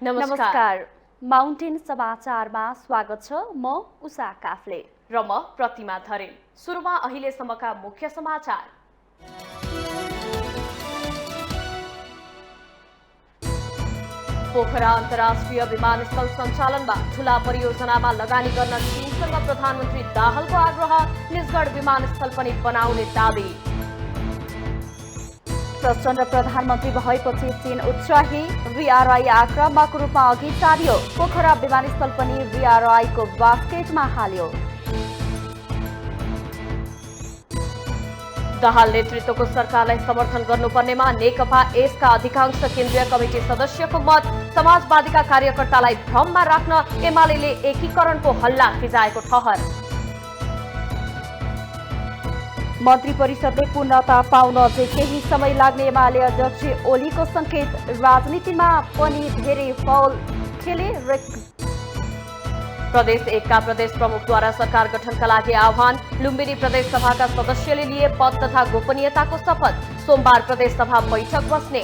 नमस्कार। माउन्टेन समाचारमा स्वागत छ। म उषा काफ्ले र म प्रतिमा धरेल। सुरुमा अहिलेसम्मका मुख्य समाचार। पोखरा अन्तर्राष्ट्रिय विमानस्थल सञ्चालनमा ठूला परियोजनामा लगानी गर्न चीनसँग प्रधानमन्त्री दाहालको आग्रह। निजगढ विमानस्थल पनि बनाउने दाबी। प्रचण्ड प्रधानमन्त्री भएपछि चीन उत्साही। VRI आक्रामक रूपमा अघि सारियो। पोखरा विमानस्थल पनि VRI को बास्केटमा हाल्यो। दाहाल नेतृत्वको सरकारलाई समर्थन गर्नुपर्नेमा नेकपा एसका अधिकांश केन्द्रीय कमिटी सदस्यको मत। समाजवादीका कार्यकर्तालाई भ्रममा राख्न एमालेले एकीकरणको हल्ला फिजाएको ठहर। मन्त्री परिषदले पूर्णता पाउन अझै केही समय लाग्ने एमाले अध्यक्ष ओलीको संकेत। राजनीतिमा पनि धेरै फौल खेले। प्रदेश 1 का प्रदेश प्रमुखद्वारा सरकार गठनका लागि आह्वान। लुम्बिनी प्रदेश सभाका सदस्यले लिए पद तथा गोपनीयताको शपथ। सोमबार प्रदेश सभा बैठक बस्ने।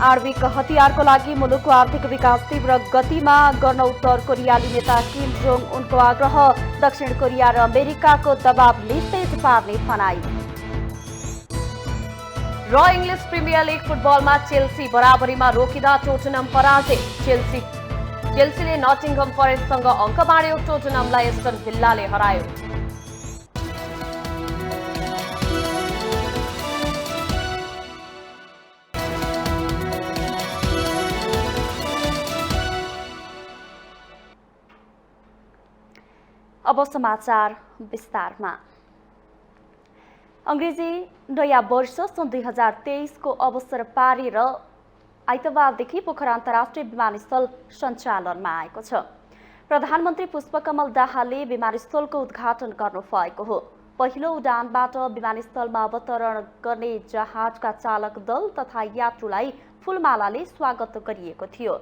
आणविक हतियारको लागि मुलुकको आर्थिक विकास तीव्र गतिमा गर्न उत्तर कोरियाली नेता किम जोङ उनको आग्रह। दक्षिण कोरिया र अमेरिकाको दबाव निस्तेज पार्ने भनाई। र इङ्ग्लिस प्रिमियर लिग फुटबलमा चेल्सी बराबरीमा रोकिँदा टोटनहम पराजित। चेल्सीले नटिङहम फरेस्टसँग अङ्क बाँड्यो। टोटनहमलाई एस्टन भिल्लाले हरायो। अब समाचार विस्तारमा। अंग्रेजी नयाँ वर्ष सन् 2023 को अवसर पारेर आइतबारदेखि पोखरा अन्तर्राष्ट्रिय विमानस्थल सञ्चालनमा आएको छ। प्रधानमन्त्री पुष्पकमल दाहालले विमानस्थलको उद्घाटन गर्नुभएको हो। पहिलो उडानबाट विमानस्थलमा अवतरण गर्ने जहाजका चालक दल तथा यात्रुलाई फूलमालाले स्वागत गरिएको थियो।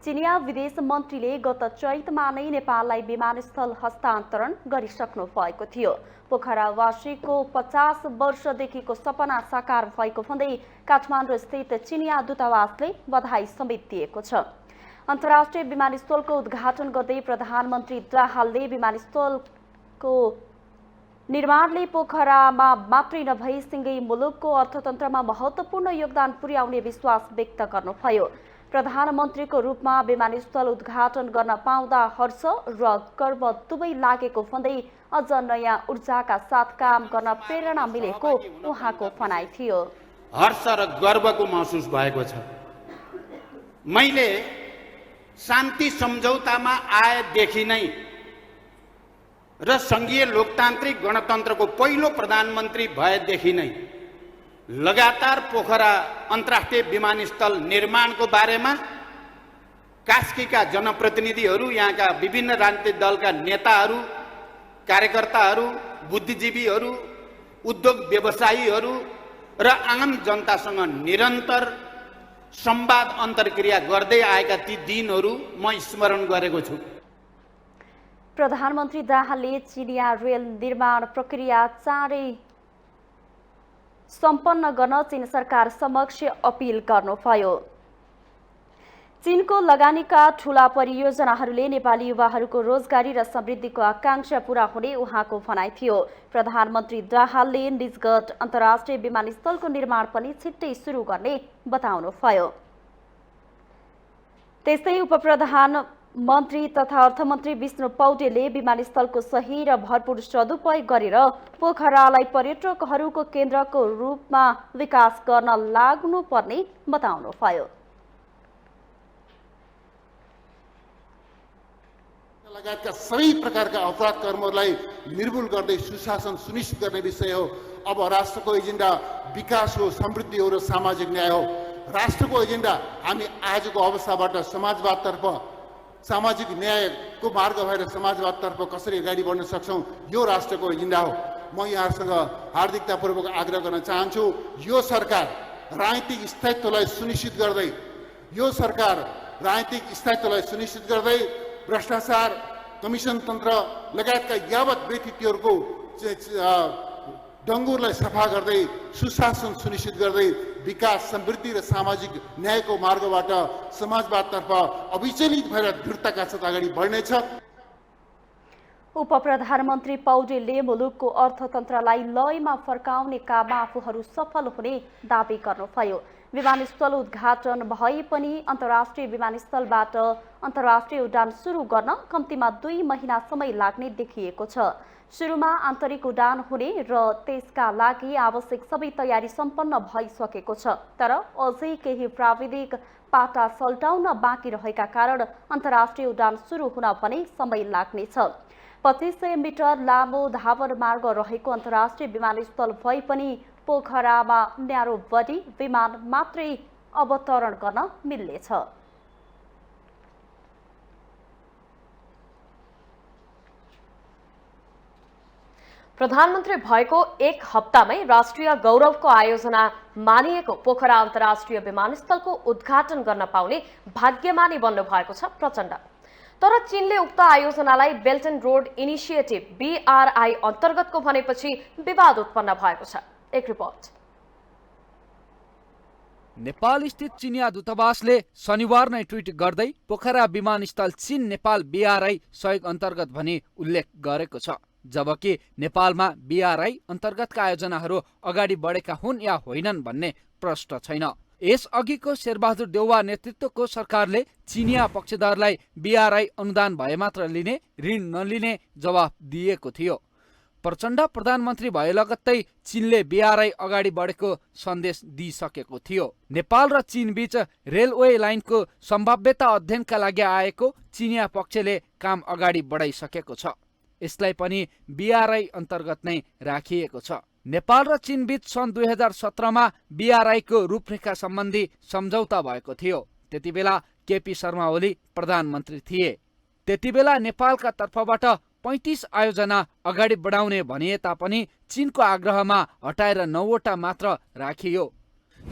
चिनिया विदेश मन्त्रीले गत चैतमा नै नेपाललाई विमानस्थल हस्तान्तरण गरिसक्नु भएको थियो। पोखरावासीको 50 वर्षदेखिको सपना साकार भएको भन्दै काठमाडौँ स्थित चिनिया दूतावासले बधाई समेत दिएको छ। अन्तर्राष्ट्रिय विमानस्थलको उद्घाटन गर्दै प्रधानमन्त्री दाहालले विमानस्थलको निर्माणले पोखरामा मात्रै नभई सिंगै मुलुकको अर्थतन्त्रमा महत्त्वपूर्ण योगदान पुर्याउने विश्वास व्यक्त गर्नुभयो। प्रधानमन्त्रीको रूपमा विमानस्थल उद्घाटन गर्न पाउँदा हर्ष र गर्व दुवै लागेको भन्दै अझ नयाँ ऊर्जाका साथ काम गर्न प्रेरणा मिलेको उहाँको भनाइ थियो। हर्ष र गर्वको महसुस भएको छ। मैले शान्ति सम्झौतामा आएदेखि नै र संघीय लोकतान्त्रिक गणतन्त्रको पहिलो प्रधानमन्त्री भएदेखि नै लगातार पोखरा अन्तर्राष्ट्रिय विमानस्थल निर्माणको बारेमा कास्कीका जनप्रतिनिधिहरू, यहाँका विभिन्न राजनीतिक दलका नेताहरू, कार्यकर्ताहरू, बुद्धिजीवीहरू, उद्योग व्यवसायीहरू र आम जनतासँग निरन्तर संवाद अन्तर्क्रिया गर्दै आएका ती दिनहरू म स्मरण गरेको छु। प्रधानमन्त्री दाहालले चिनिया रेल निर्माण प्रक्रिया चाँडै सम्पन्न गर्न चीन सरकार समक्ष अपिल गर्नुभयो। चीनको लगानीका ठूला परियोजनाहरूले नेपाली युवाहरूको रोजगारी र समृद्धिको आकांक्षा पूरा हुने उहाँको भनाइ थियो। प्रधानमन्त्री दाहालले निजगढ अन्तर्राष्ट्रिय विमानस्थलको निर्माण पनि छिट्टै सुरु गर्ने बताउनुभयो। त्यस्तै उपप्रधानमन्त्री तथा अर्थमन्त्री विष्णु पौडेलले विमानस्थलको सही र भरपूर सदुपयोग गरेर पोखरालाई पर्यटकहरूको केन्द्रको रूपमा विकास गर्न लाग्नुपर्ने बताउनुभयो। लगायतका सबै प्रकारका अपराध कर्महरूलाई निर्मूल गर्दै सुशासन सुनिश्चित गर्ने विषय हो। अब राष्ट्रको एजेन्डा विकास हो, समृद्धि हो र सामाजिक न्याय हो। राष्ट्रको एजेन्डा हामी आजको अवस्थाबाट समाजवादतर्फ, सामाजिक न्यायको मार्ग भएर समाजवादतर्फ कसरी अगाडि बढ्न सक्छौँ, यो राष्ट्रको एजेन्डा हो। म यहाँहरूसँग हार्दिकतापूर्वक आग्रह गर्न चाहन्छु, यो सरकार राजनीतिक स्थायित्वलाई सुनिश्चित गर्दै भ्रष्टाचार, कमिसन तन्त्र लगायतका यावत व्यक्तित्वहरूको डङ्गुरलाई सफा गर्दै सुशासन सुनिश्चित गर्दै विकास समृद्धि र सामाजिक न्यायको मार्गबाट समाजवादतर्फ अविचलित भएर दृढताका साथ अगाडि बढ्नेछ। उपप्रधानमन्त्री पौडेलले मुलुकको अर्थतन्त्रलाई लयमा फर्काउने काममा आफूहरू सफल हुने दावी गर्नुभयो। विमानस्थल उद्घाटन भए पनि अन्तर्राष्ट्रिय विमानस्थलबाट अन्तर्राष्ट्रिय उडान सुरु गर्न कम्तीमा 2 महिना समय लाग्ने देखिएको छ। सुरुमा आन्तरिक उडान हुने र त्यसका लागि आवश्यक सबै तयारी सम्पन्न भइसकेको छ, तर अझै केही प्राविधिक पाटा सल्टाउन बाँकी रहेका कारण अन्तर्राष्ट्रिय उडान सुरु हुन भने समय लाग्नेछ। 2500 मिटर लामो धावन मार्ग रहेको अन्तर्राष्ट्रिय विमानस्थल भए पनि पोखरामा न्यारो बडी विमान मात्रै अवतरण गर्न मिल्नेछ। प्रधानमन्त्री भएको 1 हप्तामै राष्ट्रिय गौरवको आयोजना मानिएको पोखरा अन्तर्राष्ट्रिय विमानस्थलको उद्घाटन गर्न पाउने भाग्यमानी बन्नु भएको छ प्रचण्ड। तर चीनले उक्त आयोजनालाई belt and road initiative BRI अन्तर्गतको भनेपछि विवाद उत्पन्न भएको छ। एक रिपोर्ट। नेपाल स्थित चिनिया दूतावासले शनिबार नै ट्विट गर्दै पोखरा विमानस्थल चीन नेपाल BRI सहयोग अन्तर्गत भनी उल्लेख गरेको छ, जबकि नेपालमा BRI अन्तर्गतका आयोजनाहरू अगाडि बढेका हुन् या होइनन् भन्ने प्रश्न छैन। यसअघिको शेरबहादुर देउवा नेतृत्वको सरकारले चिनिया पक्षधरलाई BRI अनुदान भए मात्र लिने, ऋण नलिने जवाफ दिएको थियो। प्रचण्ड प्रधानमन्त्री भए लगत्तै चीनले BRI अगाडि बढेको सन्देश दिइसकेको थियो। नेपाल र चीन बीच रेलवे लाइनको सम्भाव्यता अध्ययनका लागि आएको चिनिया पक्षले काम अगाडि बढाइसकेको छ। यसलाई पनि BRI अन्तर्गत नै राखिएको छ। नेपाल र चीन बीच सन् 2017 मा BRI को रूपरेखा सम्बन्धी सम्झौता भएको थियो। त्यतिबेला KP शर्मा ओली प्रधानमन्त्री थिए। त्यतिबेला नेपालका तर्फबाट 35 आयोजना अगाडि बढाउने भनिए तापनि चीनको आग्रहमा हटाएर 9 वटा मात्र राखियो।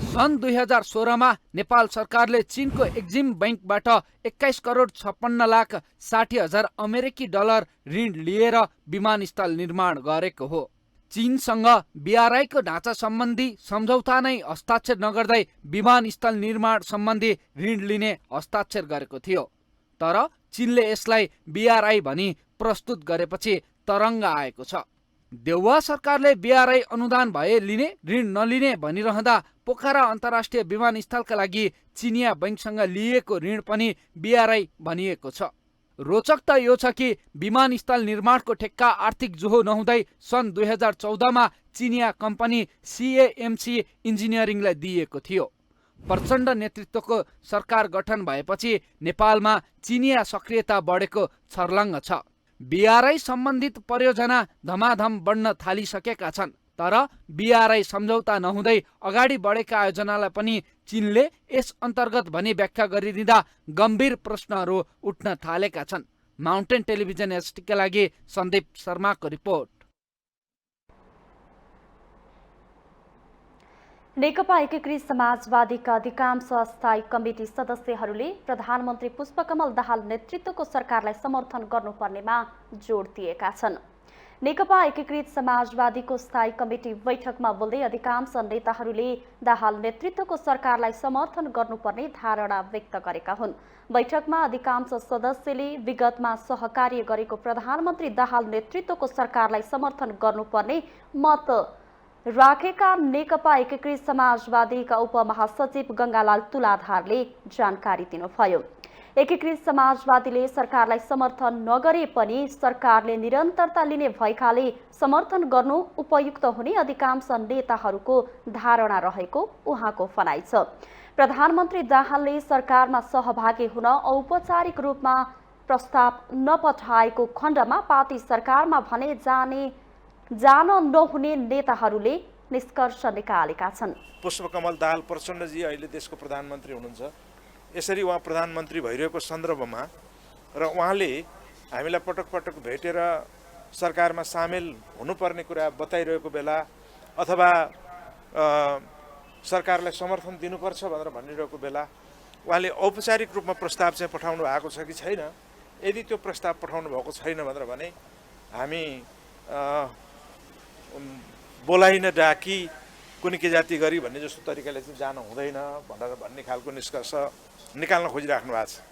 सन् 2016 मा नेपाल सरकारले चीनको एक्जिम बैंकबाट 21 करोड 56 लाख 60 हजार अमेरिकी डलर ऋण लिएर विमानस्थल निर्माण गरेको हो। चीनसँग BRI को ढाँचा सम्बन्धी सम्झौता नै हस्ताक्षर नगर्दै विमानस्थल निर्माण सम्बन्धी ऋण लिने हस्ताक्षर गरेको थियो। तर चीनले यसलाई BRI भनी प्रस्तुत गरेपछि तरङ्ग आएको छ। देउवा सरकारले BRI अनुदान भए लिने, ऋण नलिने भनिरहँदा पोखरा अन्तर्राष्ट्रिय विमानस्थलका लागि चिनिया बैंकसँग लिएको ऋण पनि BRI भनिएको छ। रोचक त यो छ कि विमानस्थल निर्माणको ठेक्का आर्थिक जोहो नहुँदै सन् 2014 मा चिनिया कम्पनी CAMC इन्जिनियरिङलाई दिएको थियो। प्रचण्ड नेतृत्वको सरकार गठन भएपछि नेपालमा चिनिया सक्रियता बढेको छर्लङ्ग छ। BRI सम्बन्धित परियोजना धमाधम बढ्न थालिसकेका छन्, तर BRI सम्झौता नहुँदै अगाडि बढेका आयोजनालाई पनि चीनले यस अन्तर्गत भनी व्याख्या गरिदिँदा गम्भीर प्रश्नहरू उठ्न थालेका छन्। माउन्टेन टेलिभिजन HT का लागि सन्दीप शर्माको रिपोर्ट। नेकपा एकीकृत समाजवादीका अधिकांश स्थायी कमिटी सदस्यहरूले प्रधानमन्त्री पुष्पकमल दाहाल नेतृत्वको सरकारलाई समर्थन गर्नुपर्नेमा जोड दिएका छन्। नेकपा एकीकृत समाजवादीको स्थायी कमिटी बैठकमा बोल्दै अधिकांश नेताहरूले दाहाल नेतृत्वको सरकारलाई समर्थन गर्नुपर्ने धारणा व्यक्त गरेका हुन्। बैठकमा अधिकांश सदस्यले विगतमा सहकार्य गरेको प्रधानमन्त्री दाहाल नेतृत्वको सरकारलाई समर्थन गर्नुपर्ने मत राखेका नेकपा एकीकृत समाजवादीका उपमहासचिव गंगालाल तुलाधारले जानकारी दिनुभयो। एकीकृत समाजवादीले सरकारलाई समर्थन नगरे पनि सरकारले निरन्तरता लिने भएकाले समर्थन गर्नु उपयुक्त हुने अधिकांश नेताहरूको धारणा रहेको उहाँको भनाइ छ। प्रधानमन्त्री दाहालले सरकारमा सहभागी हुन औपचारिक रूपमा प्रस्ताव नपठाएको खण्डमा पार्टी सरकारमा भने जान नहुने नेताहरूले निष्कर्ष निकालेका छन्। पुष्पकमल दाहाल प्रचण्डजी अहिले देशको प्रधानमन्त्री हुनुहुन्छ। यसरी उहाँ प्रधानमन्त्री भइरहेको सन्दर्भमा र उहाँले हामीलाई पटक पटक भेटेर सरकारमा सामेल हुनुपर्ने कुरा बताइरहेको बेला अथवा सरकारलाई समर्थन दिनुपर्छ भनेर भनिरहेको बेला उहाँले औपचारिक रूपमा प्रस्ताव चाहिँ पठाउनु भएको छ कि छैन। यदि त्यो प्रस्ताव पठाउनु भएको छैन भनेर भने हामी बोलाइ नडाकी कुनै के जाति गरी भन्ने जस्तो तरिकाले चाहिँ जानु हुँदैन भनेर भन्ने खालको निष्कर्ष निकाल्न खोजिराख्नु भएको छ।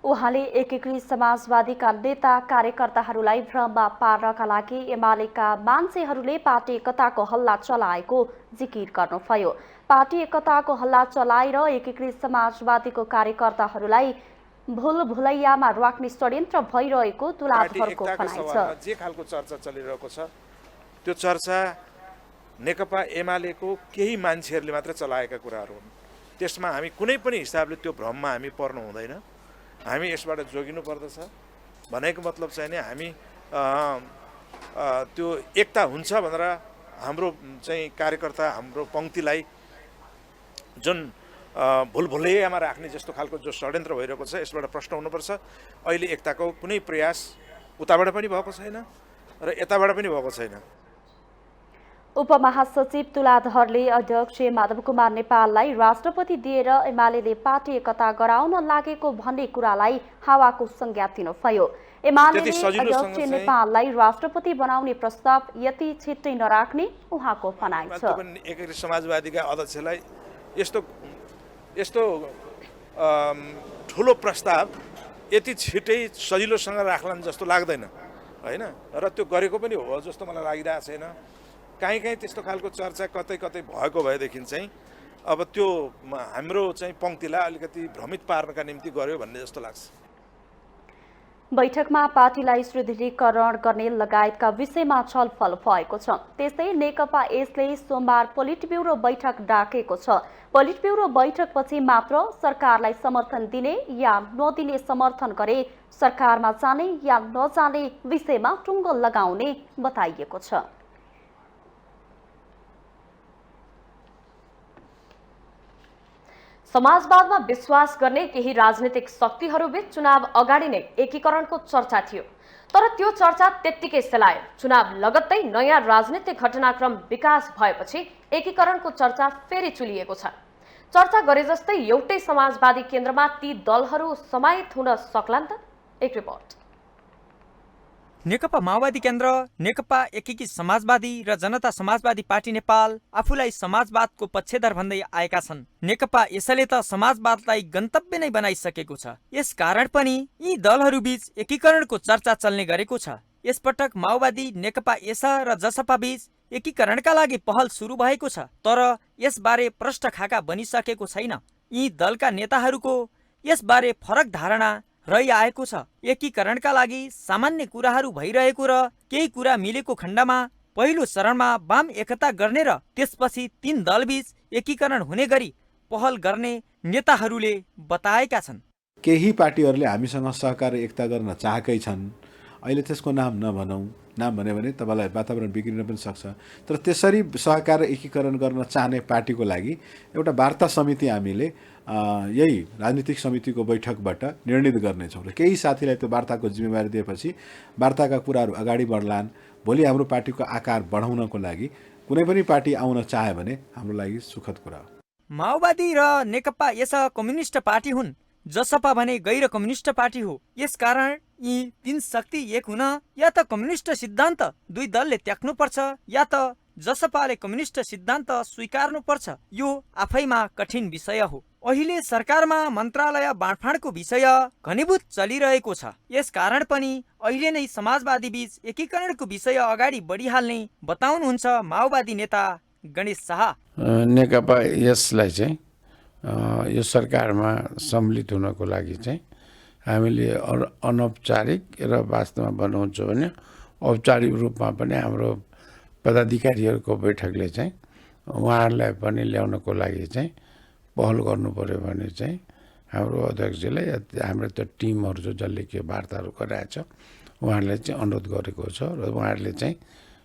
उहाँले एकीकृत समाजवादीका नेता कार्यकर्ताहरूलाई भ्रममा पार्नका लागि एमालेका मान्छेहरूले पार्टी एकताको हल्ला चलाएको जिकिर गर्नुभयो। पार्टी एकताको हल्ला चलाएर एकीकृत समाजवादीको कार्यकर्ताहरूलाई भुलभुलैयामा राख्ने षड्यन्त्र भइरहेको तुलाधरको भनाइ छ। जे खालको चर्चा चलिरहेको छ त्यो चर्चा नेकपा एमालेको केही मान्छेहरूले मात्र चलाएका कुराहरू हुन्। त्यसमा हामी कुनै पनि हिसाबले त्यो भ्रममा हामी पर्नु हुँदैन। हामी यसबाट जोगिनु पर्दछ। भनेको मतलब चाहिँ नि हामी त्यो एकता हुन्छ भनेर हाम्रो चाहिँ कार्यकर्ता हाम्रो पङ्क्तिलाई जुन भुलभुलैयामा राख्ने जस्तो खालको जो षड्यन्त्र भइरहेको छ यसबाट प्रश्न हुनुपर्छ। अहिले एकताको कुनै प्रयास उताबाट पनि भएको छैन र यताबाट पनि भएको छैन। उपमहासचिव तुलाधरले अध्यक्ष माधव कुमार नेपाललाई राष्ट्रपति दिएर एमालेले पार्टी एकता गराउन लागेको भन्ने कुरालाई हावाको संज्ञा दिनुभयो। एमालेले अध्यक्ष नेपाललाई राष्ट्रपति बनाउने प्रस्ताव यति छिट्टै नराख्ने उहाँको भनाइ छ। एकीकृत समाजवादीका अध्यक्षलाई यस्तो ठुलो प्रस्ताव यति छिट्टै सजिलोसँग राख्लान् जस्तो लाग्दैन हैन र त्यो गरेको पनि हो जस्तो मलाई लागिरहेको छैन। कहीँ त्यस्तो खालको चर्चा कतै कतै भएको भएदेखि चाहिँ अब त्यो हाम्रो चाहिँ पङ्क्तिलाई अलिकति भ्रमित पार्नका निम्ति गर्यो भन्ने जस्तो लाग्छ। बैठकमा पार्टीलाई सुदृढीकरण गर्ने लगायतका विषयमा छलफल भएको छ। त्यस्तै नेकपा यसले सोमबार पोलिट ब्युरो बैठक डाकेको छ। पोलिट ब्युरो बैठकपछि मात्र सरकारलाई समर्थन दिने या नदिने समर्थन गरे सरकारमा जाने या नजाने विषयमा टुङ्गो लगाउने बताइएको छ। समाजवादमा विश्वास गर्ने केही राजनीतिक शक्तिहरूबीच चुनाव अगाडि नै एकीकरणको चर्चा थियो, तर त्यो चर्चा त्यत्तिकै सेलायो। चुनाव लगत्तै नयाँ राजनीतिक घटनाक्रम विकास भएपछि एकीकरणको चर्चा फेरि चुलिएको छ। चर्चा गरे जस्तै एउटै समाजवादी केन्द्रमा ती दलहरू समाहित हुन सक्लान् त? एक रिपोर्ट। नेकपा माओवादी केन्द्र, नेकपा एकीकृत समाजवादी र जनता समाजवादी पार्टी नेपाल आफूलाई समाजवादको पक्षधर भन्दै आएका छन्। नेकपा यसले त समाजवादलाई गन्तव्य नै बनाइसकेको छ। यस कारण पनि यी दलहरूबीच एकीकरणको चर्चा चल्ने गरेको छ। यसपटक माओवादी, नेकपा एसा र जसपा बीच एकीकरणका लागि पहल सुरु भएको छ, तर यसबारे प्रष्ट खाका बनिसकेको छैन। यी दलका नेताहरूको यसबारे फरक धारणा रहिआएको छ। एकीकरणका लागि सामान्य कुराहरू भइरहेको र केही कुरा मिलेको खण्डमा पहिलो चरणमा वाम एकता गर्ने र त्यसपछि तीन दलबीच एकीकरण हुने गरी पहल गर्ने नेताहरूले बताएका छन्। केही पार्टीहरूले हामीसँग सहकार एकता गर्न चाहेकै छन्। अहिले त्यसको नाम नभनौँ, नाम भन्यो भने तपाईँलाई वातावरण बिग्रिन पनि सक्छ। तर त्यसरी सहकार एकीकरण गर्न चाहने पार्टीको लागि एउटा वार्ता समिति हामीले यही राजनीतिक समितिको बैठकबाट निर्णित गर्नेछौँ र केही साथीलाई त्यो वार्ताको जिम्मेवारी दिएपछि वार्ताका कुराहरू अगाडि बढ्लान्। भोलि हाम्रो पार्टीको आकार बढाउनको लागि कुनै पनि पार्टी आउन चाह्यो भने हाम्रो लागि सुखद कुरा हो। माओवादी र नेकपा यस कम्युनिस्ट पार्टी हुन्, जसपा भने गैर कम्युनिस्ट पार्टी हो। यसकारण यी तीन शक्ति एक हुन या त कम्युनिस्ट सिद्धान्त दुई दलले त्याग्नुपर्छ या त जसपाले कम्युनिस्ट सिद्धान्त स्वीकार्नुपर्छ। यो आफैमा कठिन विषय हो। अहिले सरकारमा मन्त्रालय बाँडफाँडको विषय घनीभूत चलिरहेको छ। यसकारण पनि अहिले नै समाजवादी बीच एकीकरणको विषय अगाडि बढिहाल्ने बताउनुहुन्छ माओवादी नेता गणेश शाह। नेकपा यसलाई चाहिँ यो सरकारमा सम्मिलित हुनको लागि चाहिँ हामीले अनौपचारिक र वास्तवमा बनाउँछ भने औपचारिक रूपमा पनि हाम्रो पदाधिकारीहरूको बैठकले चाहिँ उहाँहरूलाई पनि ल्याउनको लागि चाहिँ पहल गर्नु पर्यो भने चाहिँ हाम्रो अध्यक्षले हाम्रो त्यो टिमहरू जो जसले के वार्ताहरू गरिरहेको छ उहाँहरूले चाहिँ अनुरोध गरेको छ र उहाँहरूले चाहिँ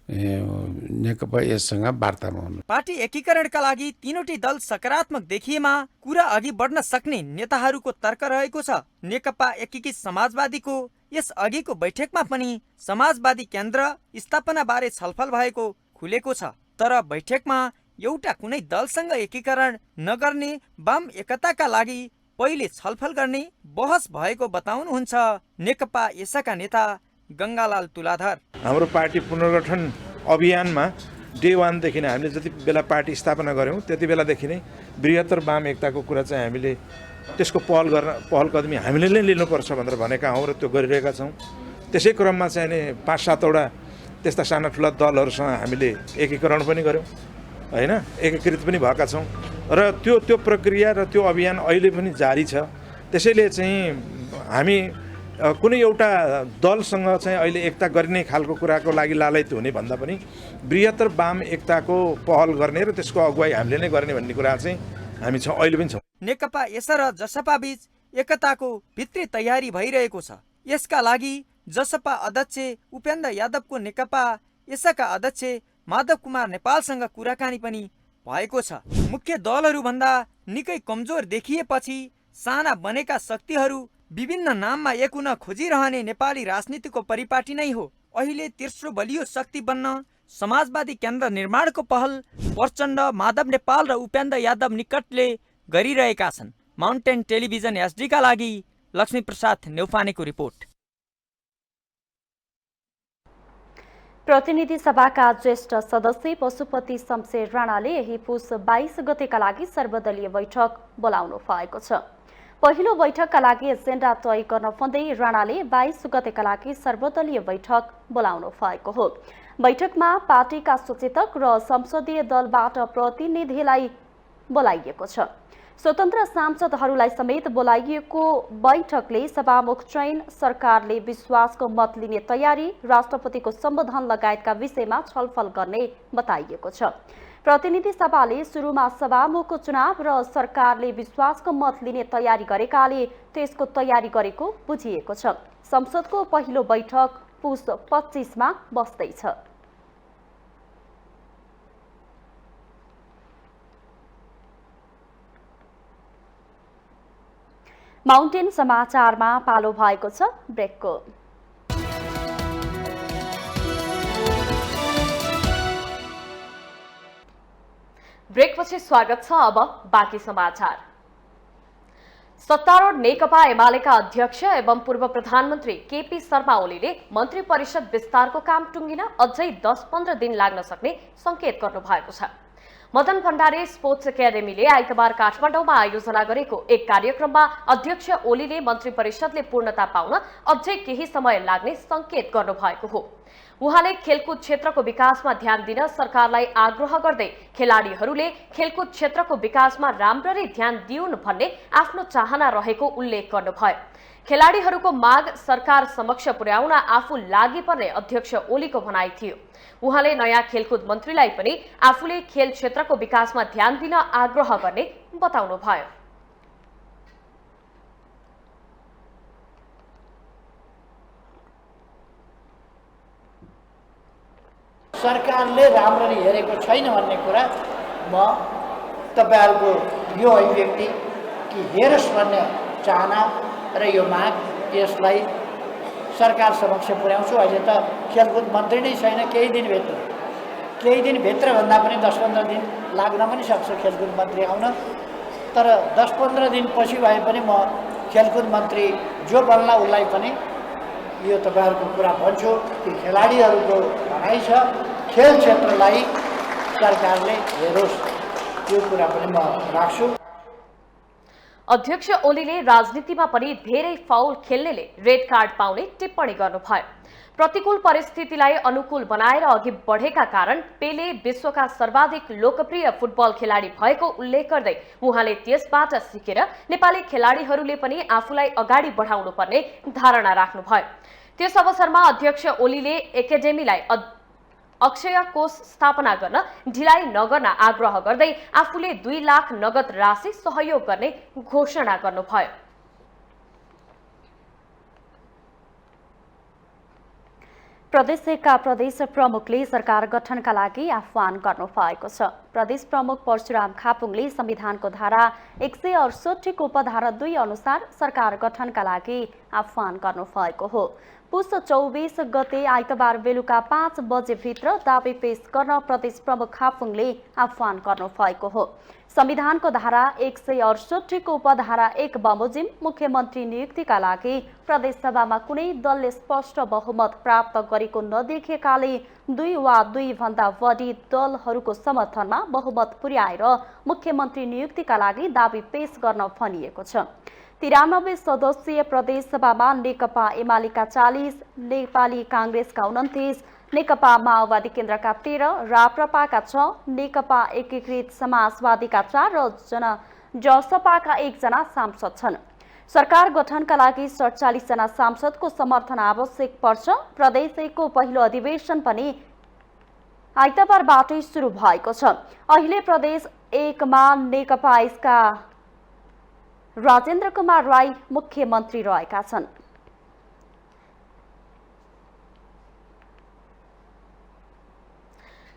नेकपा यससँग वार्तामा हुनु। पार्टी एकीकरणका लागि तीनवटै दल सकारात्मक देखिएमा कुरा अघि बढ्न सक्ने नेताहरूको तर्क रहेको छ। नेकपा एकीकृत समाजवादीको यस अघिको बैठकमा पनि समाजवादी केन्द्र स्थापना बारे छलफल भएको खुलेको छ, तर बैठकमा एउटा कुनै दलसँग एकीकरण नगर्ने वाम एकताका लागि पहिले छलफल गर्ने बहस भएको बताउनुहुन्छ नेकपा यसका नेता गङ्गालाल तुलाधर। हाम्रो पार्टी पुनर्गठन अभियानमा डे 1 देखि नै हामीले जति बेला पार्टी स्थापना गऱ्यौँ त्यति बेलादेखि नै बृहत्तर वाम एकताको कुरा चाहिँ हामीले त्यसको पहल कदमी हामीले नै लिनुपर्छ भनेर भनेका हौँ र त्यो गरिरहेका छौँ। त्यसै क्रममा चाहिँ नि 5-7वटा त्यस्ता साना ठुला दलहरूसँग हामीले एकीकरण पनि गऱ्यौँ हैन, एकीकृत पनि भएका छौँ र त्यो प्रक्रिया र त्यो अभियान अहिले पनि जारी छ। त्यसैले चाहिँ हामी कुनै एउटा दलसँग चाहिँ अहिले एकता गर्ने खालको कुराको लागि लालयित हुने भन्दा पनि बृहत्तर वाम एकताको पहल गर्ने र त्यसको अगुवाई हामीले नै गर्ने भन्ने कुरा चाहिँ हामी छौँ, अहिले पनि छौँ। नेकपा एस र जसपा बीच एकताको भित्री तयारी भइरहेको छ। यसका लागि जसपा अध्यक्ष उपेन्द्र यादवको नेकपा एसका अध्यक्ष माधव कुमार नेपालसँग कुराकानी पनि भएको छ। मुख्य दलहरूभन्दा निकै कमजोर देखिएपछि साना बनेका शक्तिहरू विभिन्न नाममा एक हुन खोजिरहने नेपाली राजनीतिको परिपाटी नै हो। अहिले तेस्रो बलियो शक्ति बन्न समाजवादी केन्द्र निर्माणको पहल प्रचण्ड, माधव नेपाल र उपेन्द्र यादव निकटले गरिरहेका छन्। माउन्टेन टेलिभिजन एसडीका लागि लक्ष्मी प्रसाद नेउपानेको रिपोर्ट। प्रतिनिधि सभाका ज्येष्ठ सदस्य पशुपति शमशेर राणाले यही पुस 22 गतेका लागि सर्वदलीय बैठक बोलाउनु भएको छ। पहिलो बैठकका लागि एजेन्डा तय गर्न भन्दै राणाले 22 गतेका लागि सर्वदलीय बैठक बोलाउनु भएको हो। बैठकमा पार्टीका सचेतक र संसदीय दलबाट प्रतिनिधिलाई बोलाइएको छ। स्वतन्त्र सांसदहरूलाई समेत बोलाइएको बैठकले सभामुख चयन, सरकारले विश्वासको मत लिने तयारी, राष्ट्रपतिको सम्बोधन लगायतका विषयमा छलफल गर्ने बताइएको छ। प्रतिनिधि सभाले सुरुमा सभामुखको चुनाव र सरकारले विश्वासको मत लिने तयारी गरेकाले त्यसको तयारी गरेको बुझिएको छ। संसदको पहिलो बैठक पुस 25 मा बस्दैछ। माउन्टेन समाचारमा पालो भएको छ ब्रेकको। ब्रेकपछि स्वागत छ। अब बाँकी समाचार। सत्तारूढ नेकपा एमालेका अध्यक्ष एवं पूर्व प्रधानमन्त्री केपी शर्मा ओलीले मन्त्री परिषद विस्तारको काम टुङ्गिन अझै 10-15 दिन लाग्न सक्ने संकेत गर्नु भएको छ। मदन भण्डारी स्पोर्ट्स एकाडेमीले आइतबार काठमाडौँमा आयोजना गरेको एक कार्यक्रममा अध्यक्ष ओलीले मन्त्री परिषदले पूर्णता पाउन अझै केही समय लाग्ने संकेत गर्नु भएको हो। उहाँले खेलकुद क्षेत्रको विकासमा ध्यान दिन सरकारलाई आग्रह गर्दै खेलाडीहरूले खेलकुद क्षेत्रको विकासमा राम्ररी ध्यान दिउन् भन्ने आफ्नो चाहना रहेको उल्लेख गर्नुभयो। खेलाडीहरूको माग सरकार समक्ष पुर्याउन आफू लागि पर्ने अध्यक्ष ओलीको भनाइ थियो। उहाँले नयाँ खेलकुद मन्त्रीलाई पनि आफूले खेल क्षेत्रको विकासमा ध्यान दिन आग्रह गर्ने बताउनुभयो। सरकारले राम्ररी हेरेको छैन भन्ने कुरा म तपाईहरुको यो अभिव्यक्ति कि हेरोस् भन्ने चाहना र यो माग यसलाई सरकार समक्ष पुर्याउँछु। अहिले त खेलकुद मन्त्री नै छैन। केही दिनभित्र भन्दा पनि 10-15 दिन लाग्न पनि सक्छ खेलकुद मन्त्री आउन। तर 10-15 दिन पछि भए पनि म खेलकुद मन्त्री जो बन्ला उसलाई पनि यो तपाईहरुको कुरा भन्छु कि खेलाडीहरूको भनाइ छ खेल क्षेत्रलाई सरकारले हेरोस्, यो कुरा पनि म राख्छु। अध्यक्ष ओलीले राजनीतिमा पनि धेरै फाउल खेल्नेले रेड कार्ड पाउने टिप्पणी गर्नुभयो। प्रतिकूल परिस्थितिलाई अनुकूल बनाएर अघि बढेका कारण पेले विश्वका सर्वाधिक लोकप्रिय फुटबल खेलाडी भएको उल्लेख गर्दै उहाँले त्यसबाट सिकेर नेपाली खेलाडीहरूले पनि आफूलाई अगाडि बढाउनु पर्ने धारणा राख्नुभयो। त्यस अवसरमा अध्यक्ष ओलीले एकाडेमीलाई अक्षय कोष स्थापना गर्न ढिलाइ नगर्न आग्रह गर्दै आफूले 2 लाख नगद राशि सहयोग गर्ने घोषणा गर्नुभयो। प्रदेशका प्रदेश प्रमुखले सरकार गठनका लागि आह्वान गर्नुभएको छ। प्रदेश प्रमुख परशुराम खापुङले संविधानको धारा 168 को उपधारा 2 अनुसार सरकार गठनका लागि आह्वान गर्नुभएको हो। पुस 24 गते आइतबार बेलुका 5 बजेभित्र दाबी पेश गर्न प्रदेश प्रमुख खाफुङले आह्वान गर्नुभएको हो। संविधानको धारा 168 को उपधारा 1 बमोजिम मुख्यमन्त्री नियुक्तिका लागि प्रदेशसभामा कुनै दलले स्पष्ट बहुमत प्राप्त गरेको नदेखिएकाले 2 वा 2 भन्दा बढी दलहरूको समर्थनमा बहुमत पुर्याएर मुख्यमन्त्री नियुक्तिका लागि दाबी पेश गर्न भनिएको छ। 93 सदस्यीय प्रदेशसभामा नेकपा एमालेका 40, नेपाली कांग्रेसका 29, नेकपा माओवादी केन्द्रका 13, राप्रपाका 6, नेकपा एकीकृत समाजवादीका 4 र जसपाका 1 जना सांसद छन्। सरकार गठनका लागि 47 जना सांसदको समर्थन आवश्यक पर्छ। प्रदेश 1 को पहिलो अधिवेशन पनि आइतबारबाटै सुरु भएको छ। अहिले प्रदेश 1 मा नेकपा यसका राजेन्द्र कुमार राई मुख्यमन्त्री रहेका छन्।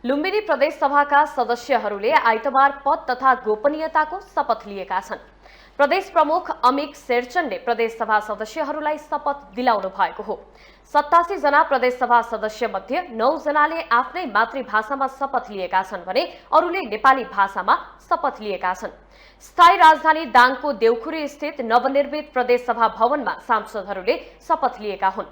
लुम्बिनी प्रदेश सभाका सदस्यहरूले आइतबार पद तथा गोपनीयताको शपथ लिएका छन्। प्रदेश प्रमुख अमिक शेरचनले प्रदेश सभा सदस्यहरूलाई शपथ दिलाउनु भएको हो। 87 जना प्रदेश सभा सदस्य मध्ये 9 जनाले आफ्नै मातृभाषामा शपथ लिएका छन् भने अरूले नेपाली भाषामा शपथ लिएका छन्। स्थायी राजधानी दाङको देउखुरी स्थित नवनिर्मित प्रदेश सभा भवनमा सांसदहरूले शपथ लिएका हुन्।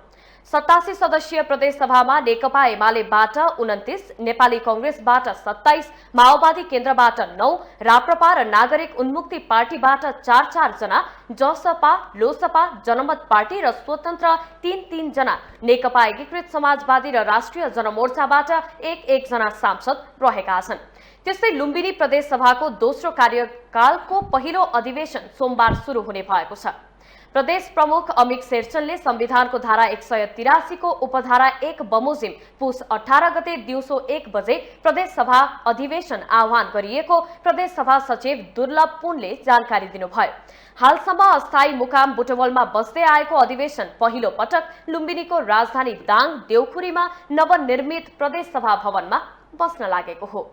87 सदस्यीय प्रदेश सभामा नेकपा एमालेबाट 29, नेपाली कांग्रेसबाट 27, माओवादी केन्द्रबाट 9, राप्रपा र नागरिक उन्मुक्ति पार्टीबाट 4 जना, जसपा, लोसपा, जनमत पार्टी र स्वतन्त्र 3 जना, नेकपा एकीकृत समाजवादी र राष्ट्रिय जनमोर्चाबाट 1 जना सांसद रहेका छन्। त्यस्तै लुम्बिनी प्रदेश सभाको दोस्रो कार्यकालको पहिलो अधिवेशन सोमबार सुरु हुने भएको छ। प्रदेश प्रमुख अमिक शेरचनले संविधानको धारा 183 को उपधारा 1 बमोजिम पुस 18 गते दिउँसो 1 बजे प्रदेश सभा अधिवेशन आह्वान गरिएको प्रदेश सभा सचिव दुर्लभ पुनले जानकारी दिनुभयो। हालसम्म अस्थायी मुकाम बुटवलमा बस्दै आएको अधिवेशन पहिलो पटक लुम्बिनीको राजधानी दाङ देउखुरीमा नवनिर्मित प्रदेश सभा भवनमा बस्न लागेको हो।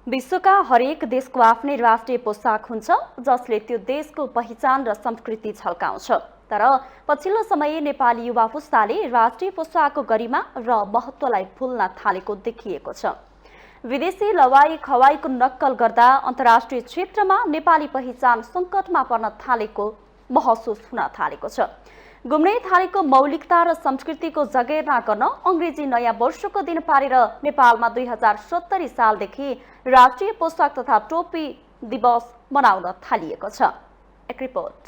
विश्वका हरेक देशको आफ्नै राष्ट्रिय पोशाक हुन्छ जसले त्यो देशको पहिचान र संस्कृति झल्काउँछ। तर पछिल्लो समय नेपाली युवा पुस्ताले राष्ट्रिय पोशाकको गरिमा र महत्त्वलाई भुल्न थालेको देखिएको छ। विदेशी लवाई खवाईको नक्कल गर्दा अन्तर्राष्ट्रिय क्षेत्रमा नेपाली पहिचान सङ्कटमा पर्न थालेको महसुस हुन थालेको छ। गुम्नै थालेको मौलिकता र संस्कृतिको जगेर्ना गर्न अंग्रेजी नयाँ वर्षको दिन पारेर नेपालमा 2070 सालदेखि राष्ट्रिय पोशाक तथा टोपी दिवस मनाउन थालिएको छ। एक रिपोर्ट।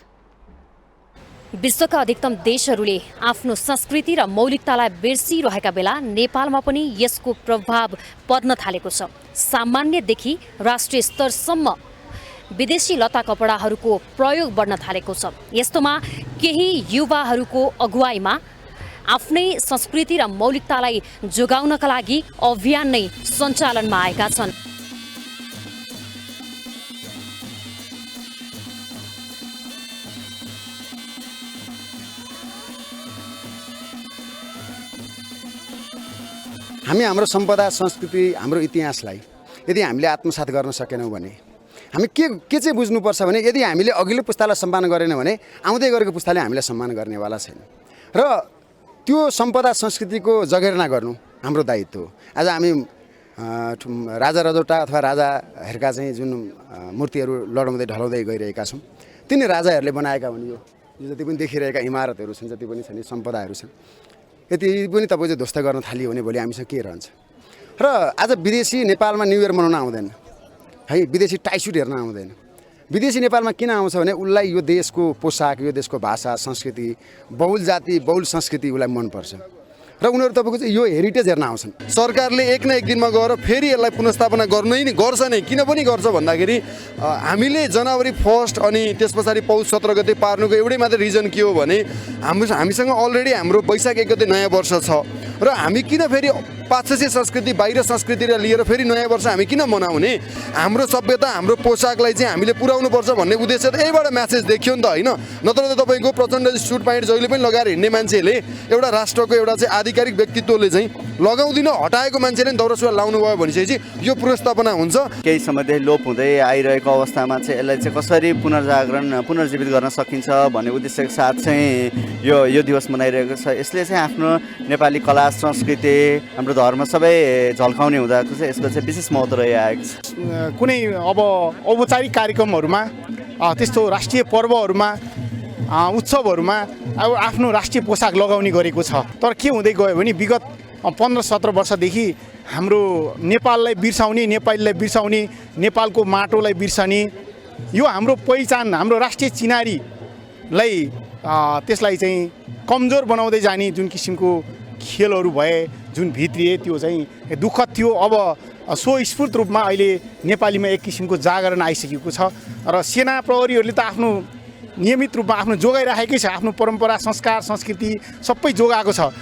विश्वका अधिकतम देशहरूले आफ्नो संस्कृति र मौलिकतालाई बिर्सिरहेका बेला नेपालमा पनि यसको प्रभाव पर्न थालेको छ। सामान्यदेखि राष्ट्रिय स्तरसम्म विदेशी लत्ता कपडाहरूको प्रयोग बढ्न थालेको छ। यस्तोमा केही युवाहरूको अगुवाईमा आफ्नै संस्कृति र मौलिकतालाई जोगाउनका लागि अभियान नै सञ्चालनमा आएका छन्। हामी हाम्रो सम्पदा, संस्कृति, हाम्रो इतिहासलाई यदि हामीले आत्मसात गर्न सकेनौँ भने हामी के चाहिँ बुझ्नुपर्छ भने यदि हामीले अघिल्लो पुस्तालाई सम्मान गरेनौँ भने आउँदै गरेको पुस्ताले हामीलाई सम्मान गर्नेवाला छैन। र त्यो सम्पदा संस्कृतिको जगेर्ना गर्नु हाम्रो दायित्व हो। आज हामी राजा रजौटा अथवा राजाहरूका चाहिँ जुन मूर्तिहरू लडाउँदै ढलाउँदै गइरहेका छौँ, तिनी राजाहरूले बनाएका हुन्। यो जति पनि देखिरहेका इमारतहरू छन्, जति पनि छन्, सम्पदाहरू छन्, यति पनि तपाईँ चाहिँ ध्वस्त गर्न थालियो भने भोलि हामीसँग के रहन्छ। र आज विदेशी नेपालमा न्यु इयर मनाउन आउँदैन है, विदेशी टाइसुट हेर्न आउँदैन। विदेशी नेपालमा किन आउँछ भने उसलाई यो देशको पोसाक, यो देशको भाषा, संस्कृति, बहुल जाति, बहुल संस्कृति उसलाई मनपर्छ र उनीहरू तपाईँको चाहिँ यो हेरिटेज हेर्न आउँछन्। सरकारले एक न एक दिनमा गएर फेरि यसलाई पुनर्स्थापना गर्नै गर्छ नै। किन पनि गर्छ भन्दाखेरि हामीले जनवरी 1 अनि त्यस पछाडि पौष 17 गते पार्नुको एउटै मात्र रिजन के हो भने हामीसँग अलरेडी हाम्रो वैशाख 1 गते नयाँ वर्ष छ र हामी किन फेरि पाश्चात्य संस्कृति, बाहिर संस्कृतिलाई लिएर फेरि नयाँ वर्ष हामी किन मनाउने? हाम्रो सभ्यता, हाम्रो पोसाकलाई चाहिँ हामीले पुर्याउनु पर्छ भन्ने उद्देश्य त यहीबाट म्यासेज देखियो नि त, होइन? नत्र त तपाईँको प्रचण्ड सुट प्यान्ट जहिले पनि लगाएर हिँड्ने मान्छेले एउटा राष्ट्रको एउटा चाहिँ आदि आधिकारिक व्यक्तित्वले चाहिँ लगाउँदिन हटाएको मान्छेले दौरा सुरुवाल लाउनु भयो भनेपछि यो पुनर्स्थापना हुन्छ। केही समयदेखि लोप हुँदै आइरहेको अवस्थामा चाहिँ यसलाई चाहिँ कसरी पुनर्जीवित गर्न सकिन्छ भन्ने उद्देश्यको साथ चाहिँ यो दिवस मनाइरहेको छ। यसले चाहिँ आफ्नो नेपाली कला संस्कृति हाम्रो धर्म सबै झल्काउने हुँदाको चाहिँ यसको चाहिँ विशेष महत्त्व रहिआएको छ। कुनै अब औपचारिक कार्यक्रमहरूमा त्यस्तो राष्ट्रिय पर्वहरूमा उत्सवहरूमा अब आफ्नो राष्ट्रिय पोसाक लगाउने गरेको छ। तर के हुँदै गयो भने विगत 15-17 वर्षदेखि हाम्रो नेपाललाई बिर्साउने, नेपालीलाई बिर्साउने, नेपालको माटोलाई बिर्सने, यो हाम्रो पहिचान, हाम्रो राष्ट्रिय चिनारीलाई त्यसलाई चाहिँ कमजोर बनाउँदै जाने जुन किसिमको खेलहरू भए, जुन भित्रिए, त्यो चाहिँ दुःखद थियो। अब स्वस्फूर्त रूपमा अहिले नेपालीमा एक किसिमको जागरण आइसकेको छ र सेना प्रहरीहरूले त आफ्नो नियमित रूपमा आफ्नो जोगाइराखेकै छ, आफ्नो परम्परा, संस्कार, संस्कृति सबै जोगाएको छ।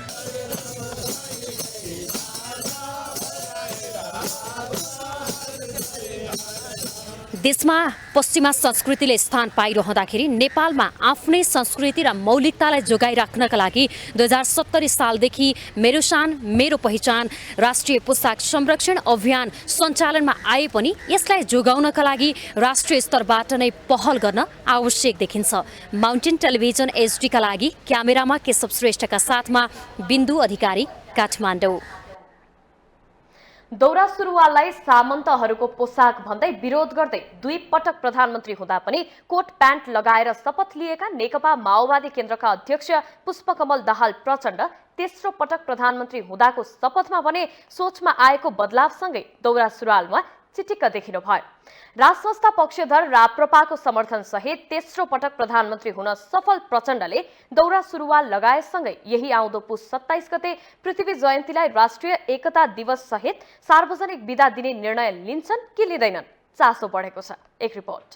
देशमा पश्चिमा संस्कृतिले स्थान पाइरहँदाखेरि नेपालमा आफ्नै संस्कृति र मौलिकतालाई जोगाइराख्नका लागि 2070 सालदेखि मेरो शान मेरो पहिचान राष्ट्रिय पोसाक संरक्षण अभियान सञ्चालनमा आए पनि यसलाई जोगाउनका लागि राष्ट्रिय स्तरबाट नै पहल गर्न आवश्यक देखिन्छ। माउन्टेन टेलिभिजन एचडीका लागि क्यामेरामा केशव श्रेष्ठका साथमा बिन्दु अधिकारी, काठमाडौँ। दौरा सुरुवाललाई सामन्तहरूको पोसाक भन्दै विरोध गर्दै 2 पटक प्रधानमन्त्री हुँदा पनि कोट प्यान्ट लगाएर शपथ लिएका नेकपा माओवादी केन्द्रका अध्यक्ष पुष्पकमल दाहाल प्रचण्ड तेस्रो पटक प्रधानमन्त्री हुँदाको शपथमा भने सोचमा आएको बदलावसँगै दौरा सुरुवालमा चिटिक्क देखिनु भयो। राजसंस्था पक्षधर राप्रपाको समर्थन सहित तेस्रो पटक प्रधानमन्त्री हुन सफल प्रचण्डले दौरा सुरुवाल लगाएसँगै यही आउँदो पुस 27 गते पृथ्वी जयन्तीलाई राष्ट्रिय एकता दिवस सहित सार्वजनिक बिदा दिने निर्णय लिन्छन् कि लिँदैनन् चासो बढेको छ। एक रिपोर्ट।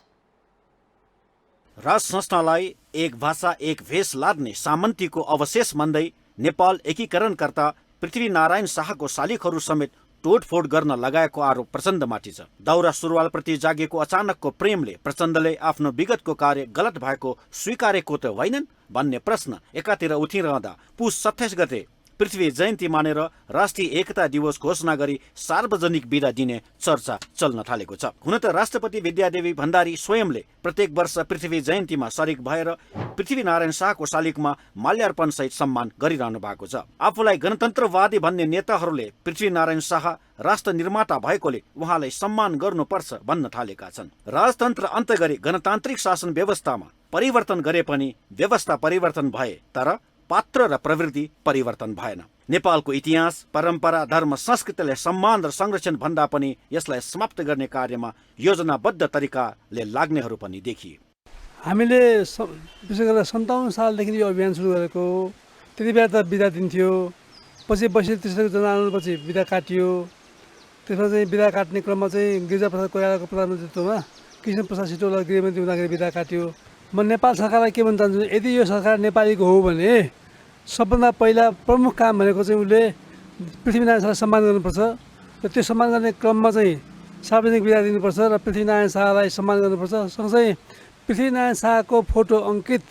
राजसंस्थालाई एक भाषा एक भेष लाद्ने सामन्तीको अवशेष मान्दै नेपाल एकीकरणकर्ता पृथ्वीनारायण शाहको शालिगहरू समेत तोडफोड गर्न लगाएको आरोप प्रचण्डमाथि छ। दौरा सुरुवालप्रति जागेको अचानकको प्रेमले प्रचण्डले आफ्नो विगतको कार्य गलत भएको स्वीकारेको त होइनन् भन्ने प्रश्न एकातिर उठिरहँदा पुस 27 गते पृथ्वी जयन्ती मानेर राष्ट्रिय एकता दिवस घोषणा गरी सार्वजनिक बिदा दिने चर्चा चल्न थालेको छ। हुन त राष्ट्रपति विद्यादेवी भण्डारी स्वयंले प्रत्येक वर्ष पृथ्वी जयन्तीमा सरिक भएर पृथ्वीनारायण शाहको शालिगमा माल्यार्पण सहित सम्मान गरिरहनु भएको छ। आफूलाई गणतन्त्रवादी भन्ने नेताहरूले पृथ्वीनारायण शाह राष्ट्र निर्माता भएकोले उहाँलाई सम्मान गर्नुपर्छ भन्न थालेका छन्। राजतन्त्र अन्त गरी गणतान्त्रिक शासन व्यवस्थामा परिवर्तन गरे पनि व्यवस्था परिवर्तन भए तर पात्र र प्रवृत्ति परिवर्तन भएन। नेपालको इतिहास, परम्परा, धर्म, संस्कृतिलाई सम्मान र संरक्षण भन्दा पनि यसलाई समाप्त गर्ने कार्यमा योजनाबद्ध तरिकाले लाग्नेहरू पनि देखिए। हामीले विशेष गरेर 57 सालदेखि यो अभियान सुरु गरेको, त्यति बेला त बिदा दिन्थ्यो, पछि त्यसरी जनआन्दोलनपछि बिदा काटियो। त्यसमा चाहिँ बिदा काट्ने क्रममा चाहिँ गिरिजाप्रसाद कोइरालाको प्रधानमन्त्रीत्वमा कृष्ण प्रसाद सिटौला गृहमन्त्री हुँदाखेरि बिदा काट्यो। म नेपाल सरकारलाई के भन्न चाहन्छु, यदि यो सरकार नेपालीको हो भने सबभन्दा पहिला प्रमुख काम भनेको चाहिँ उसले पृथ्वीनारायण शाहलाई सम्मान गर्नुपर्छ र त्यो सम्मान गर्ने क्रममा चाहिँ सार्वजनिक बिदा दिनुपर्छ र पृथ्वीनारायण शाहलाई सम्मान गर्नुपर्छ। सँगसँगै पृथ्वीनारायण शाहको फोटो अङ्कित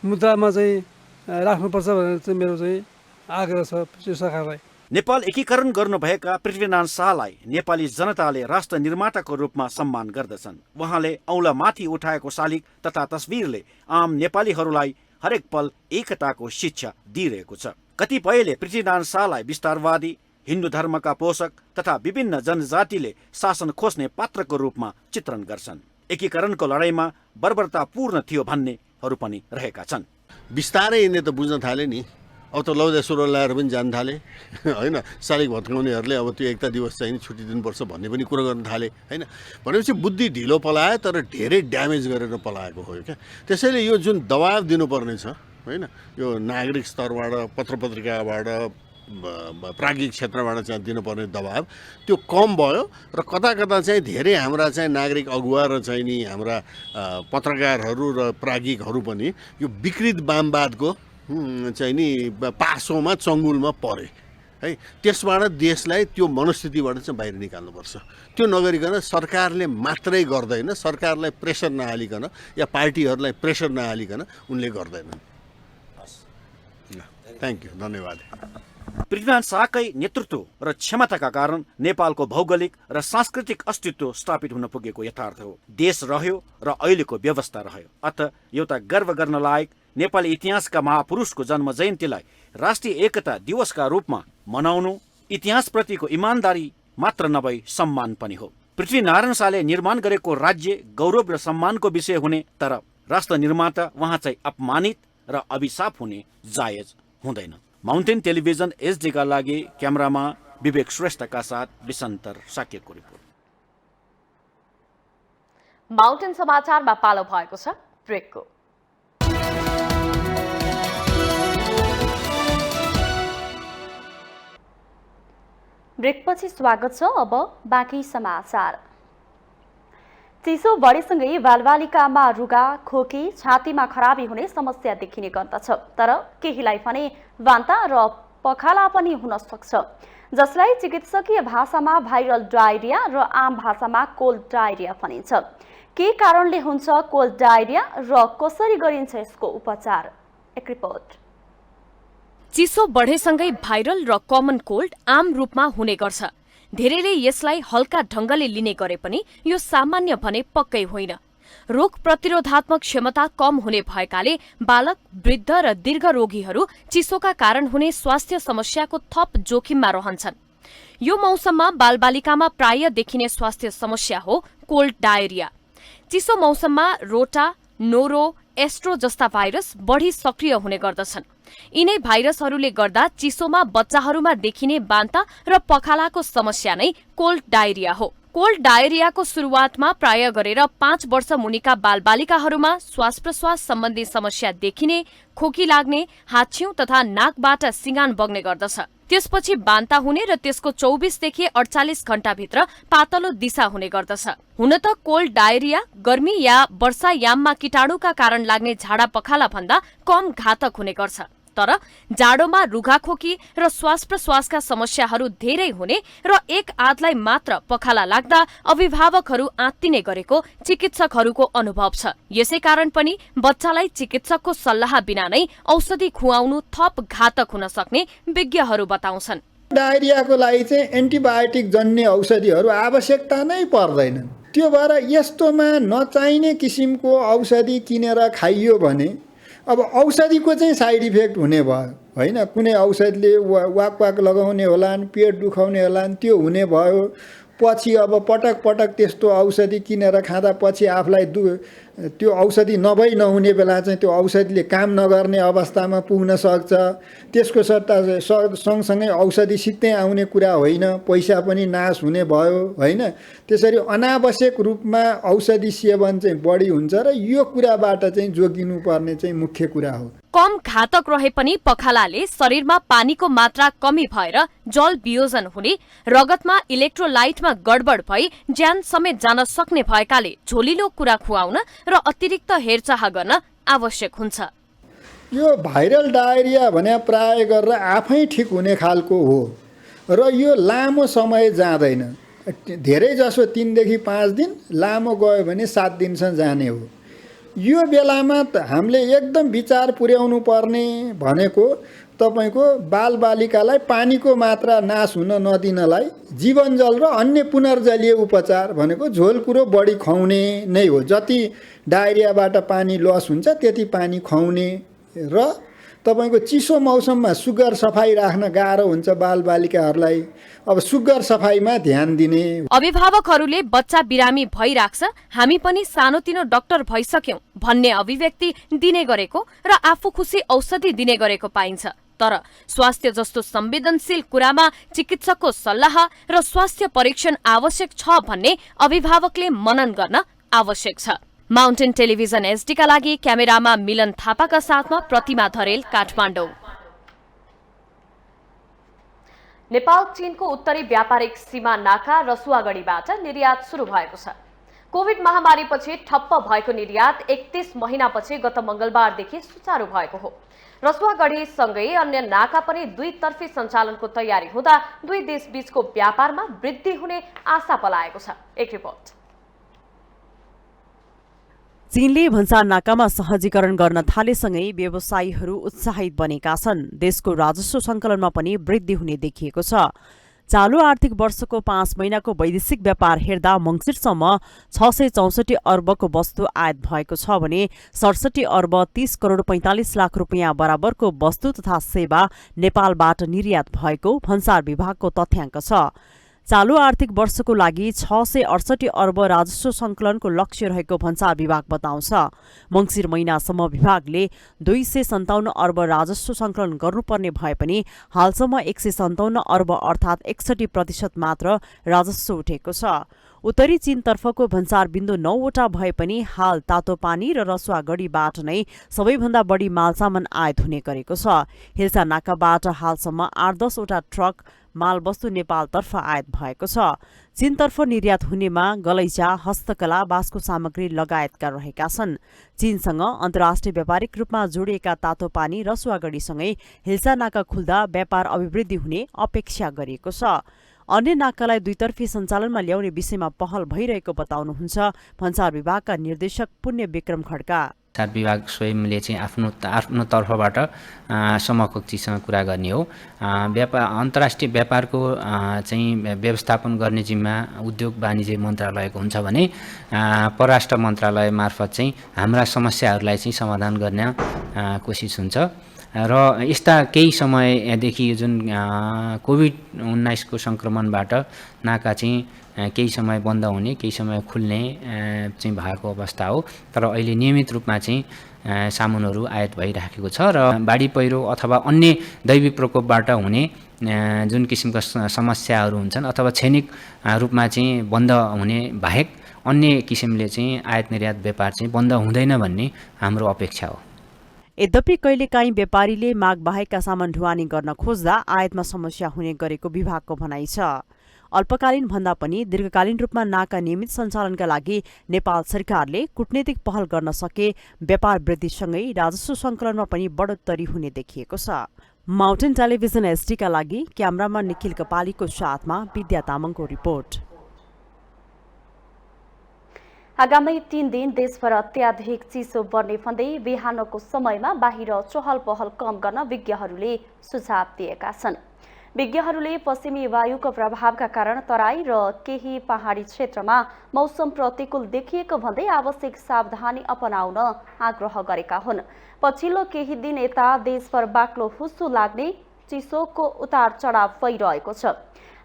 मुद्रामा चाहिँ राख्नुपर्छ भनेर चाहिँ मेरो चाहिँ आग्रह छ यो सरकारलाई। नेपाल एकीकरण गर्नुभएका पृथ्वीनारायण शाहलाई नेपाली जनताले राष्ट्र निर्माताको रूपमा सम्मान गर्दछन्। उहाँले औँलामाथि उठाएको शालिग तथा तस्बिरले आम नेपालीहरूलाई हरेक पल एकताको शिक्षा दिइरहेको छ। कतिपयले पृथ्वीनारायण शाहलाई विस्तारवादी, हिन्दू धर्मका पोषक तथा विभिन्न जनजातिले शासन खोज्ने पात्रको रूपमा चित्रण गर्छन्। एकीकरणको लडाईँमा बर्बरतापूर्ण थियो भन्नेहरू पनि रहेका छन्। बिस्तारै यिनले त बुझ्न थाले नि, अब त लौजा सुरुवाल लगाएर पनि जान थाले होइन। शालिग भत्काउनेहरूले अब त्यो एकता दिवस चाहिँ छुट्टी दिनुपर्छ भन्ने पनि कुरो गर्न थाले होइन। भनेपछि बुद्धि ढिलो पलायो तर धेरै ड्यामेज गरेर पलाएको हो क्या। त्यसैले यो जुन दबाब दिनुपर्ने छ होइन, यो नागरिक स्तरबाट, पत्रपत्रिकाबाट, प्राज्ञिक क्षेत्रबाट चाहिँ दिनुपर्ने दबाब त्यो कम भयो र कता कता चाहिँ धेरै हाम्रा चाहिँ नागरिक अगुवा र चाहिँ नि हाम्रा पत्रकारहरू र प्राज्ञिकहरू पनि यो विकृत वामवादको चाहिँ नि पासोमा चङ्गुलमा परे है। त्यसबाट देशलाई त्यो मनस्थितिबाट चाहिँ बाहिर निकाल्नुपर्छ। त्यो नगरिकन सरकारले मात्रै गर्दैन, सरकारलाई प्रेसर नहालिकन या पार्टीहरूलाई प्रेसर नहालिकन उनले गर्दैनन्। थ्याङ्क यू, धन्यवाद। पृथ्वीनारायण शाहकै नेतृत्व र क्षमताका कारण नेपालको भौगोलिक र सांस्कृतिक अस्तित्व स्थापित हुन पुगेको यथार्थ हो। देश रह्यो र अहिलेको व्यवस्था रह्यो। अत एउटा गर्व गर्न लायक नेपाली इतिहासका महापुरुषको जन्म जयन्तीलाई राष्ट्रिय एकता दिवसका रूपमा मनाउनु इतिहासप्रतिको इमानदारी मात्र नभई सम्मान पनि हो। पृथ्वीनारायण शाहले निर्माण गरेको राज्य गौरव र सम्मानको विषय हुने, तर राष्ट्र निर्माता उहाँ चाहिँ अपमानित र अभिशाप हुने जायज हुँदैन। माउन्टेन टेलिभिजन एचडी का लागि क्यामेरामा विवेक श्रेष्ठका साथ विसन्तर साक्यको रिपोर्ट। माउन्टेन समाचारमा पालो भएको छ ब्रेकको। ब्रेकपछि स्वागत छ। अब बाँकी समाचार। चिसो बढेसँगै बालबालिकामा रुगा, खोकी, छातीमा खराबी हुने समस्या देखिने गर्दछ, तर केहीलाई भने वान्ता र पखाला पनि हुन सक्छ, जसलाई चिकित्सकीय भाषामा भाइरल डायरिया र आम भाषामा कोल्ड डायरिया भनिन्छ। के कारणले हुन्छ कोल्ड डायरिया र कसरी गरिन्छ यसको उपचार? एक रिपोर्ट। चिसो बढेसँगै भाइरल र कमन कोल्ड आम रूपमा हुने गर्छ। धेरैले यसलाई हल्का ढंगले लिने गरे पनि यो सामान्य भने पक्कै होइन। रोग प्रतिरोधात्मक क्षमता कम हुने भएकाले बालक, वृद्ध र दीर्घ रोगीहरू चिसोका कारण हुने स्वास्थ्य समस्याको थप जोखिममा रहन्छन्। यो मौसममा बालबालिकामा प्राय देखिने स्वास्थ्य समस्या हो कोल्ड डायरिया। चिसो मौसममा रोटा, नोरो, एस्ट्रो जस्ता भाइरस बढी सक्रिय हुने गर्दछन्। यिनै भाइरसहरूले गर्दा चिसोमा बच्चाहरूमा देखिने बान्ता र पखालाको समस्या नै कोल्ड डायरिया हो। कोल्ड डायरियाको सुरुवातमा प्राय गरेर 5 वर्ष मुनिका बालबालिकाहरूमा श्वास प्रश्वास सम्बन्धी समस्या देखिने, खोकी लाग्ने, हाच्छिउँ तथा नाकबाट सिंगान बग्ने गर्दछ। त्यसपछि बान्ता हुने र त्यसको 24 देखि 48 घण्टाभित्र पातलो दिशा हुने गर्दछ। हुन त कोल्ड डायरिया गर्मी या वर्षायाममा कीटाणुका कारण लाग्ने झाडा पखाला भन्दा कम घातक हुने गर्छ, तर जाडोमा रुघाखोकी र श्वास प्रश्वासका समस्याहरू धेरै हुने र एक आधलाई मात्र पखाला लाग्दा अभिभावकहरू आत्तिने गरेको चिकित्सकहरूको अनुभव छ। यसै कारण पनि बच्चालाई चिकित्सकको सल्लाह बिना नै औषधि खुवाउनु थप घातक हुन सक्ने विज्ञहरू बताउँछन्। डायरियाको लागि चाहिँ एन्टिबायोटिक जन्य औषधिहरू आवश्यकता नै पर्दैन। त्यो भएर यस्तोमा नचाहिने किसिमको औषधि किनेर खाइयो भने अब औषधिको चाहिँ साइड इफेक्ट हुने भयो होइन। कुनै औषधिले वाक वाक लगाउने होलान्, पेट दुखाउने होलान्, त्यो हुने भयो। पछि अब पटक पटक त्यस्तो औषधि किनेर खाँदा पछि आफूलाई त्यो औषधि नभई नहुने बेला चाहिँ त्यो औषधिले काम नगर्ने अवस्थामा पुग्न सक्छ। त्यसको सट्टा सँगसँगै औषधि सित्तै आउने कुरा होइन, पैसा पनि नाश हुने भयो होइन। त्यसरी अनावश्यक रूपमा औषधि सेवन चाहिँ बढी हुन्छ र यो कुराबाट चाहिँ जोगिनुपर्ने चाहिँ मुख्य कुरा हो। कम घातक रहे पनि पखालाले शरीरमा पानीको मात्रा कमी भएर जल वियोजन हुने, रगतमा इलेक्ट्रोलाइटमा गडबड भई ज्यान समेत जान सक्ने भएकाले झोलिलो कुरा खुवाउन र अतिरिक्त हेरचाह गर्न आवश्यक हुन्छ। यो भाइरल डायरिया भने प्राय गरेर आफै ठिक हुने खालको हो र यो लामो समय जाँदैन। धेरै जसो 3 देखि 5 दिन, लामो गयो भने 7 दिनसम्म जाने हो। यो बेलामा हामीले एकदम विचार पुर्याउनु पर्ने भनेको तपाईको बालबालिकालाई पानीको मात्रा नाश हुन नदिनलाई जीवनजल र अन्य पुनर्जलीय उपचार भनेको झोल कुरो बढी खुवाउने नै हो। जति डायरियाबाट पानी लस हुन्छ त्यति पानी खुवाउने र तपाईको चिसो मौसममा सुगर सफाई राख्न गाह्रो हुन्छ बालबालिकाहरूलाई। अब सुगर सफाईमा ध्यान दिने। अभिभावकहरूले बच्चा बिरामी भइराख्छ, हामी पनि सानोतिनो डाक्टर भइसक्यौं भन्ने अभिव्यक्ति दिने गरेको र आफू खुसी औषधि दिने गरेको पाइन्छ। तर स्वास्थ्य जस्तो संवेदनशील कुरामा चिकित्सकको सल्लाह र स्वास्थ्य परीक्षण आवश्यक छ भन्ने अभिभावकले मनन गर्न आवश्यक छ। माउन्टेन टेलिभिजन एचडी का लागि क्यामेरामा मिलन थापाका साथमा प्रतिमा धरेल, काठमाडौँ। नेपाल चीनको उत्तरी व्यापारिक सीमा नाका रसुवागढीबाट निर्यात सुरु भएको छ। कोभिड महामारीपछि ठप्प भएको निर्यात 31 महिनापछि गत मंगलबारदेखि सुचारू भएको हो। रसुवागढी सँगै अन्य नाका पनि दुईतर्फी सञ्चालनको तयारी हुँदा दुई देशबीचको व्यापारमा वृद्धि हुने आशा पलाएको छ। एक रिपोर्ट। चीनले भन्सार नाकामा सहजीकरण गर्न थालेसँगै व्यवसायीहरू उत्साहित बनेका छन्। देशको राजस्व सङ्कलनमा पनि वृद्धि हुने देखिएको छ। चालु आर्थिक वर्षको 5 महिनाको वैदेशिक व्यापार हेर्दा मङ्सिरसम्म 664 अर्बको वस्तु आयात भएको छ भने 67 अर्ब 30 करोड 45 लाख रुपियाँ बराबरको वस्तु तथा सेवा नेपालबाट निर्यात भएको भन्सार विभागको तथ्याङ्क छ। चालु आर्थिक वर्षको लागि 668 अर्ब राजस्व सङ्कलनको लक्ष्य रहेको भन्सार विभाग बताउँछ। मङ्सिर महिनासम्म विभागले 257 अर्ब राजस्व सङ्कलन गर्नुपर्ने भए पनि हालसम्म 157 अर्ब अर्थात् 61% मात्र राजस्व उठेको छ। उत्तरी चीनतर्फको भन्सार बिन्दु 9वटा भए पनि हाल तातो पानी र रसुवा गढीबाट नै सबैभन्दा बढी मालसामान आयात हुने गरेको छ। हिल्सा नाकाबाट हालसम्म 8-10 वटा ट्रक मालवस्तु नेपालतर्फ आयात भएको छ। चीनतर्फ निर्यात हुनेमा गलैँचा, हस्तकला, बाँसको सामग्री लगायतका रहेका छन्। चीनसँग अन्तर्राष्ट्रिय व्यापारिक रूपमा जोडिएका तातो पानी रसुवागढीसँगै हिल्सा नाका खुल्दा व्यापार अभिवृद्धि हुने अपेक्षा गरिएको छ। अन्य नाकालाई दुईतर्फी सञ्चालनमा ल्याउने विषयमा पहल भइरहेको बताउनुहुन्छ भन्सार विभागका निर्देशक पुण्य विक्रम खड्का। भन्सार विभाग स्वयंले चाहिँ आफ्नो तर्फबाट समकक्षीसँग कुरा गर्ने हो। अन्तर्राष्ट्रिय व्यापारको चाहिँ व्यवस्थापन गर्ने जिम्मा उद्योग वाणिज्य मन्त्रालयको हुन्छ भने परराष्ट्र मन्त्रालय मार्फत चाहिँ हाम्रा समस्याहरूलाई चाहिँ समाधान गर्ने कोसिस हुन्छ। र यस्ता केही समयदेखि यो जुन कोभिड-19 को सङ्क्रमणबाट नाका चाहिँ केही समय बन्द हुने, केही समय खुल्ने चाहिँ भएको अवस्था हो। तर अहिले नियमित रूपमा चाहिँ सामानहरू आयात भइराखेको छ र बाढी पहिरो अथवा अन्य दैविक प्रकोपबाट हुने जुन किसिमका समस्याहरू हुन्छन् अथवा क्षणिक रूपमा चाहिँ बन्द हुने बाहेक अन्य किसिमले चाहिँ आयात निर्यात व्यापार चाहिँ बन्द हुँदैन भन्ने हाम्रो अपेक्षा हो। यद्यपि कहिलेकाहीँ व्यापारीले माग बाहेकका सामान ढुवानी गर्न खोज्दा आयातमा समस्या हुने गरेको विभागको भनाइ छ। अल्पकालीन भन्दा पनि दीर्घकालीन रूपमा नाका नियमित सञ्चालनका लागि नेपाल सरकारले कूटनीतिक पहल गर्न सके व्यापार वृद्धिसँगै राजस्व सङ्कलनमा पनि बढोत्तरी हुने देखिएको छ। माउन्टेन टेलिभिजन एसडीका लागि क्यामेरामा निखिल कपालीको साथमा विद्या तामाङको रिपोर्ट। आगामी 3 दिन देशभर अत्याधिक चिसो बढ्ने भन्दै बिहानको समयमा बाहिर चहल पहल कम गर्न विज्ञहरूले सुझाव दिएका छन्। विज्ञहरूले पश्चिमी वायुको प्रभावका कारण तराई र केही पहाडी क्षेत्रमा मौसम प्रतिकूल देखिएको भन्दै आवश्यक सावधानी अपनाउन आग्रह गरेका हुन्। पछिल्लो केही दिन यता देशभर बाक्लो हुस्सु लाग्ने चिसोको उतार चढाव भइरहेको छ।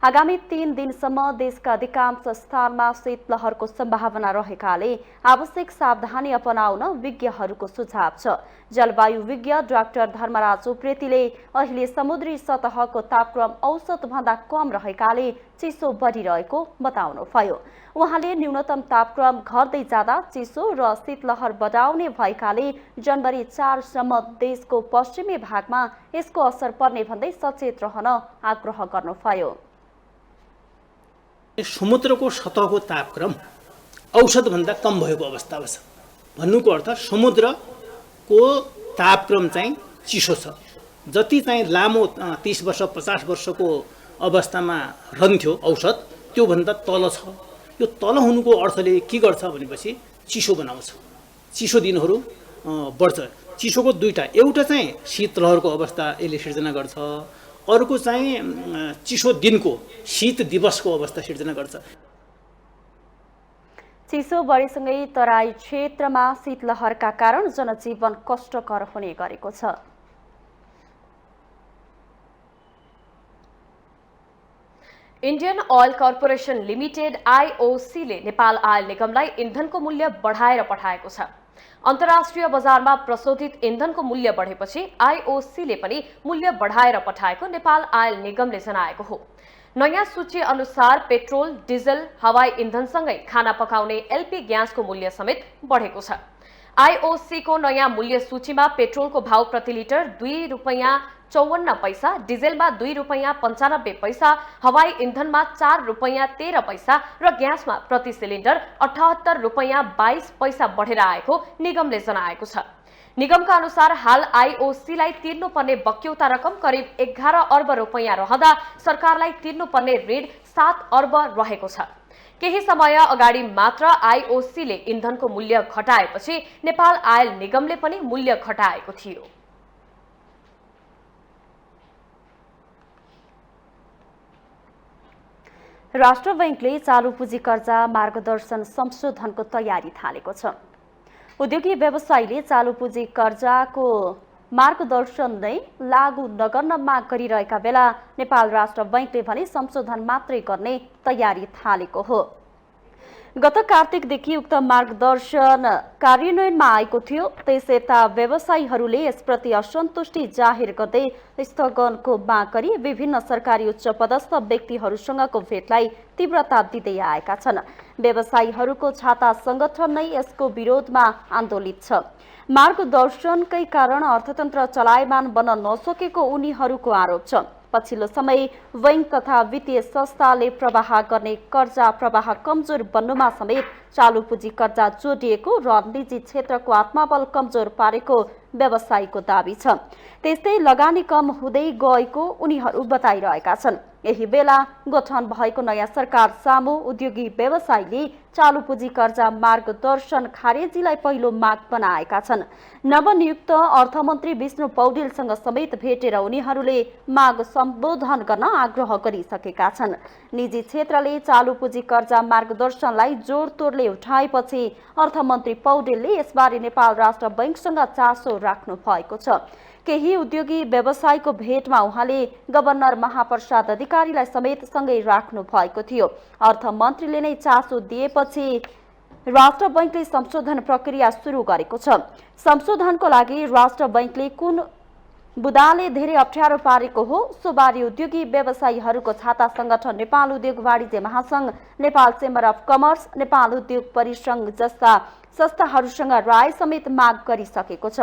आगामी 3 दिनसम्म देशका अधिकांश स्थानमा शीतलहरको सम्भावना रहेकाले आवश्यक सावधानी अपनाउन विज्ञहरूको सुझाव छ। जलवायु विज्ञ डाक्टर धर्मराज उप्रेतीले अहिले समुद्री सतहको तापक्रम औसतभन्दा कम रहेकाले चिसो बढिरहेको बताउनुभयो। उहाँले न्यूनतम तापक्रम घट्दै जाँदा चिसो र शीतलहर बढाउने भएकाले जनवरी 4 सम्म देशको पश्चिमी भागमा यसको असर पर्ने भन्दै सचेत रहन आग्रह गर्नुभयो। समुद्रको सतहको तापक्रम औसतभन्दा कम भएको अवस्थामा छ। भन्नुको अर्थ समुद्रको तापक्रम चाहिँ चिसो छ। जति चाहिँ लामो 30 वर्ष 50 वर्षको अवस्थामा रहन्थ्यो औसत त्योभन्दा तल छ। यो तल हुनुको अर्थले के गर्छ भनेपछि चिसो बनाउँछ। चिसो दिनहरू बढ्छ। चिसोको दुईटा, एउटा चाहिँ शीतलहरको अवस्था यसले सिर्जना गर्छ, अर्को चाहिँ चिसो दिनको शीत दिवसको अवस्था सिर्जना गर्छ। चिसो बढीसँगै तराई क्षेत्रमा शीतलहरका कारण जनजीवन कष्टकर हुने गरेको छ। इन्डियन ऑयल कर्पोरेसन लिमिटेड आईओसीले नेपाल आयल निगमलाई इन्धनको मूल्य बढाएर पठाएको छ। अन्तर्राष्ट्रिय बजारमा प्रशोधित इन्धनको मूल्य बढेपछि आईओसीले पनि मूल्य बढाएर पठाएको नेपाल आयल निगमले जनाएको हो। नयाँ सूची अनुसार पेट्रोल, डिजल, हवाई इन्धनसँगै खाना पकाउने एलपी ग्यासको मूल्य समेत बढेको छ। आईओसीको नयाँ मूल्य सूचीमा पेट्रोलको भाव प्रति लिटर ₹2.54, डिजेलमा ₹2.95, हवाई इन्धनमा ₹4.13 र ग्यासमा प्रति सिलिन्डर ₹78.22 बढेर आएको निगमले जनाएको छ। निगमका अनुसार हाल आईओसीलाई तिर्नुपर्ने बक्यौता रकम करिब 11 अर्ब रुपैयाँ रहँदा सरकारलाई तिर्नुपर्ने ऋण 7 अर्ब रहेको छ। केही समय अगाडि मात्र आईओसीले इन्धनको मूल्य घटाएपछि नेपाल आयल निगमले पनि मूल्य घटाएको थियो। राष्ट्र बैंकले चालू पुँजी कर्जा मार्गदर्शन संशोधनको तयारी थालेको छ। उद्योगी व्यवसायीले चालू पुँजी कर्जाको मार्गदर्शन नै लागू नगर्न माग गरिरहेका बेला नेपाल राष्ट्र बैंकले भने संशोधन मात्रै गर्ने तयारी थालेको हो। गत कार्तिकदेखि उक्त मार्गदर्शन कार्यान्वयनमा आएको थियो। त्यसयता व्यवसायीहरूले यसप्रति असन्तुष्टि जाहेर गर्दै स्थगनको माग गरी विभिन्न सरकारी उच्च पदस्थ व्यक्तिहरूसँगको भेटलाई तीव्रता दिँदै आएका छन्। व्यवसायीहरूको छाता संगठन नै यसको विरोधमा आन्दोलित छ। मार्गदर्शनकै कारण अर्थतन्त्र चलायमान बन्न नसकेको उनीहरूको आरोप छ। पछिल्लो समय बैंक तथा वित्तीय संस्थाले प्रवाह गर्ने कर्जा प्रवाह कमजोर बन्नुमा समेत चालू पुँजी कर्जा जोडिएको र निजी क्षेत्रको आत्मबल कमजोर पारेको व्यवसायीको दाबी छ। त्यस्तै लगानी कम हुँदै गएको उनीहरू बताइरहेका छन्। यही बेला गठन भएको नयाँ सरकार सामु उद्योगी व्यवसायीले चालू पुँजी कर्जा मार्गदर्शन खारेजीलाई पहिलो माग बनाएका छन्। नवनियुक्त अर्थमन्त्री विष्णु पौडेलसँग समेत भेटेर उनीहरूले माग सम्बोधन गर्न आग्रह गरिसकेका छन्। निजी क्षेत्रले चालू पुँजी कर्जा मार्गदर्शनलाई जोडतोडले उठाएपछि अर्थमन्त्री पौडेलले यसबारे नेपाल राष्ट्र बैंकसँग चासो राख्नु भएको छ। केही उद्योगी व्यवसायको भेटमा उहाँले गभर्नर महाप्रसाद अधिकारीलाई समेत सँगै राख्नु भएको थियो। अर्थमन्त्रीले नै चासो दिएपछि राष्ट्र बैंकले संशोधन प्रक्रिया सुरु गरेको छ। संशोधनको लागि राष्ट्र बैंकले कुन बुदाले धेरै अप्ठ्यारो पारेको हो सोबारे उद्योगी व्यवसायीहरूको छाता संगठन नेपाल उद्योग वाणिज्य महासंघ, Nepal chamber of commerce, Nepal उद्योग परिसंघ जस्ता संस्थाहरूसँग राय समेत माग गरिसकेको छ।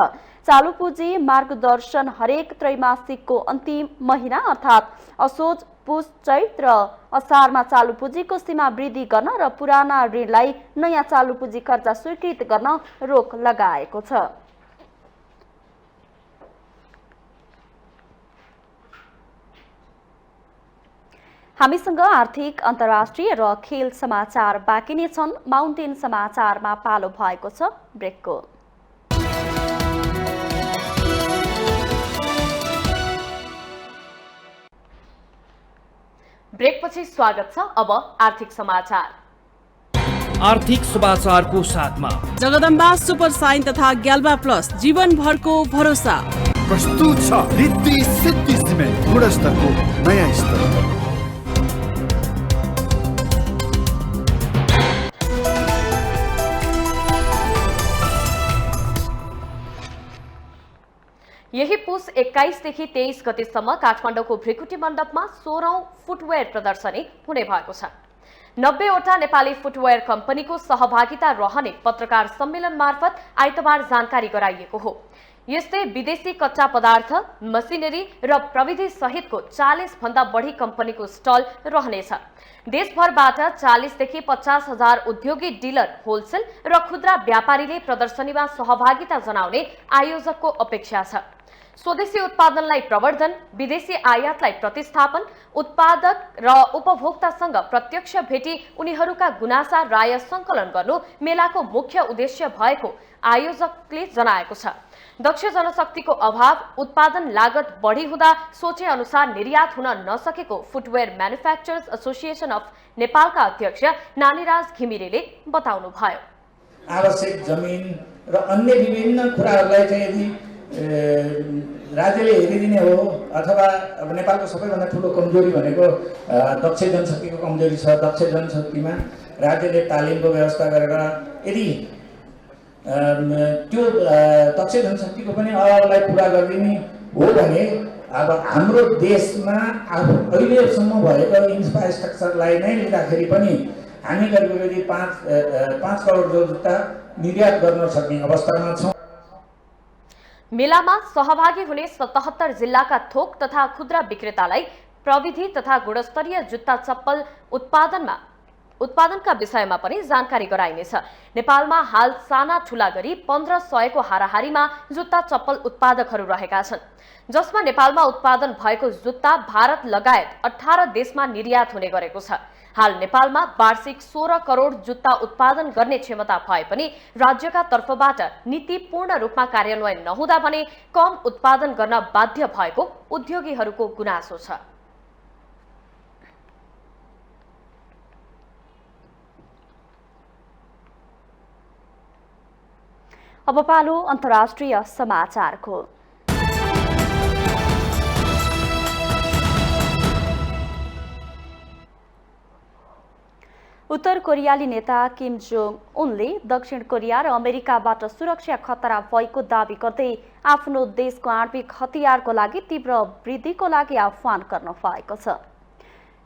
चालू पुँजी मार्गदर्शन हरेक त्रैमासिकको अन्तिम महिना अर्थात् असोज, पुस, चैत र असारमा चालू पुँजीको सीमा वृद्धि गर्न र पुराना ऋणलाई नयाँ चालू पुँजी कर्जा स्वीकृत गर्न रोक लगाएको छ। हामीसँग आर्थिक, अन्तर्राष्ट्रिय र खेल समाचार बाँकी नै छन्। माउन्टेन समाचारमा पालो भएको छ ब्रेकको। ब्रेकपछि स्वागत छ। अब आर्थिक समाचार। आर्थिक समाचारको साथमा जगदम्बा सुपर साइन तथा ग्याल्बा प्लस जीवनभरको भरोसा प्रस्तुत छ। रिद्धि सिद्धि सिमेन्ट गुणस्तरको नयाँ स्तर। यही पुस 21 देखि 23 गतेसम्म काठमाडौँको भृकुटी मण्डपमा 16औं फुटवेयर प्रदर्शनी हुने भएको छ। 90 वटा नेपाली फुटवेयर कम्पनीको सहभागिता रहने पत्रकार सम्मेलन मार्फत आइतबार जानकारी गराइएको हो। यस्तै विदेशी कच्चा पदार्थ, मसिनरी र प्रविधि सहितको 40 भन्दा बढी कम्पनीको स्टल रहनेछ। देशभरबाट 40 देखि 50 हजार उद्योगी डिलर, होलसेल र खुद्रा व्यापारीले प्रदर्शनीमा सहभागिता जनाउने आयोजकको अपेक्षा छ। स्वदेशी उत्पादनलाई प्रवर्धन, विदेशी आयातलाई प्रतिस्थापन, उत्पादक र उपभोक्तासँग प्रत्यक्ष भेटी उनीहरूका गुनासा राय संकलन गर्नु मेलाको मुख्य उद्देश्य भएको आयोजकले जनाएको छ। दक्ष जनशक्तिको अभाव, उत्पादन लागत बढी हुँदा सोचे अनुसार निर्यात हुन नसकेको फुटवेयर म्यानुफ्याक्चरर्स एसोसिएसन अफ नेपालका अध्यक्ष नानीराज घिमिरेले बताउनुभयो। आवश्यक जमिन र अन्य विभिन्न कुराहरूलाई चाहिँ यदि राज्यले हेरिदिने हो अथवा अब नेपालको सबैभन्दा ठुलो कमजोरी भनेको दक्ष जनशक्तिको कमजोरी छ। दक्ष जनशक्तिमा राज्यले तालिमको व्यवस्था गरेर यदि त्यो दक्ष जनशक्तिको पनि अभावलाई पुरा गरिदिने हो भने अब हाम्रो देशमा अहिलेसम्म भएको इन्फ्रास्ट्रक्चरलाई नै लिँदाखेरि पनि हामी करिब 5 करोड जुत्ता निर्यात गर्न सक्ने अवस्थामा छौँ। मेलामा सहभागी हुने 77 जिल्लाका थोक तथा खुद्रा विक्रेतालाई प्रविधि तथा गुणस्तरीय जुत्ता चप्पल उत्पादनका विषयमा पनि जानकारी गराइनेछ। नेपालमा हाल साना ठुला गरी 1500 को हाराहारीमा जुत्ता चप्पल उत्पादकहरू रहेका छन्, जसमा नेपालमा उत्पादन भएको जुत्ता भारत लगायत 18 देशमा निर्यात हुने गरेको छ। हाल नेपालमा वार्षिक 16 करोड जुत्ता उत्पादन गर्ने क्षमता भए पनि राज्यका तर्फबाट नीति पूर्ण रूपमा कार्यान्वयन नहुँदा भने कम उत्पादन गर्न बाध्य भएको उद्योगीहरूको गुनासो छ। अब पालो अन्तर्राष्ट्रिय समाचारको। उत्तर कोरियाली नेता किम जोङ उनले दक्षिण कोरिया र अमेरिकाबाट सुरक्षा खतरा भएको दावी गर्दै आफ्नो देशको आणविक हतियारको लागि तीव्र वृद्धिको लागि आह्वान गर्न भएको छ।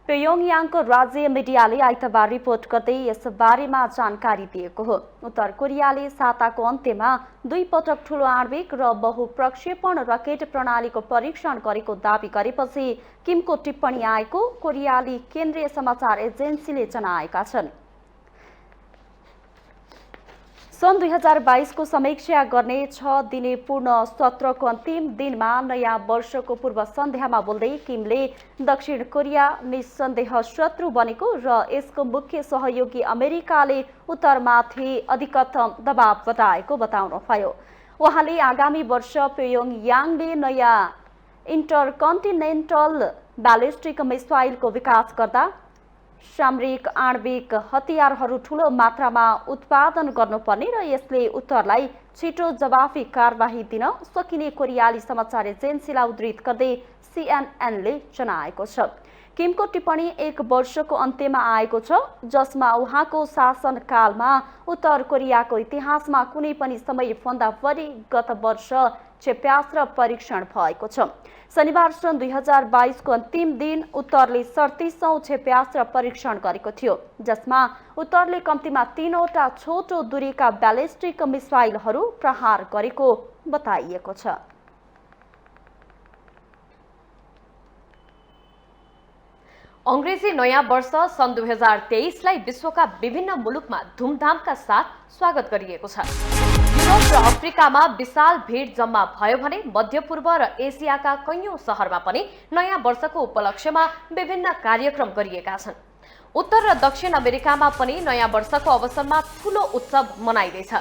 प्योङयाङको राज्य मिडियाले आइतबार रिपोर्ट गर्दै यस बारेमा जानकारी दिएको हो। उत्तर कोरियाले साताको अन्त्यमा 2 पटक ठूलो आणविक र बहुप्रक्षेपण रकेट प्रणालीको परीक्षण गरेको दावी गरेपछि किमको टिप्पणी आएको कोरियाली केन्द्रीय समाचार एजेन्सीले जनाएका छन्। सन् 2022 को समीक्षा गर्ने 6 दिने पूर्ण सत्रको अन्तिम दिनमा नयाँ वर्षको पूर्व सन्ध्यामा बोल्दै किमले दक्षिण कोरिया निस्सन्देह शत्रु बनेको र यसको मुख्य सहयोगी अमेरिकाले उत्तरमाथि अधिकतम दबाव बताएको बताउनुभयो। उहाँले आगामी वर्ष प्योङयाङले नयाँ इन्टरकन्टिनेन्टल ब्यालिस्टिक मिसाइलको विकास गर्दा सामरिक आणविक हतियारहरू ठूलो मात्रामा उत्पादन गर्नुपर्ने र यसले उत्तरलाई छिटो जवाफी कारबाही दिन सकिने कोरियाली समाचार एजेन्सीलाई उद्धृत गर्दै सीएनएनले जनाएको छ। किमको टिप्पणी 1 वर्षको अन्त्यमा आएको छ जसमा उहाँको शासनकालमा उत्तर कोरियाको इतिहासमा कुनै पनि समयभन्दा बढी गत वर्ष क्षेप्यास्त्र परीक्षण भएको छ। शनिबार सन् 2022 को अन्तिम दिन उत्तरले 37औं क्षेप्यास्त्र परीक्षण गरेको थियो जसमा उत्तरले कम्तीमा 3वटा छोटो दूरीका ब्यालिस्टिक मिसाइलहरू प्रहार गरेको बताइएको छ। अंग्रेजी नयाँ वर्ष सन् 2023 लाई विश्वका विभिन्न मुलुकमा धुमधामका साथ स्वागत गरिएको छ। युरोप र अफ्रिकामा विशाल भीड जम्मा भयो भने मध्यपूर्व र एसियाका कैयौं शहरमा पनि नयाँ वर्षको उपलक्ष्यमा विभिन्न कार्यक्रम गरिएका छन्। उत्तर र दक्षिण अमेरिकामा पनि नयाँ वर्षको अवसरमा ठूलो उत्सव मनाइँदैछ।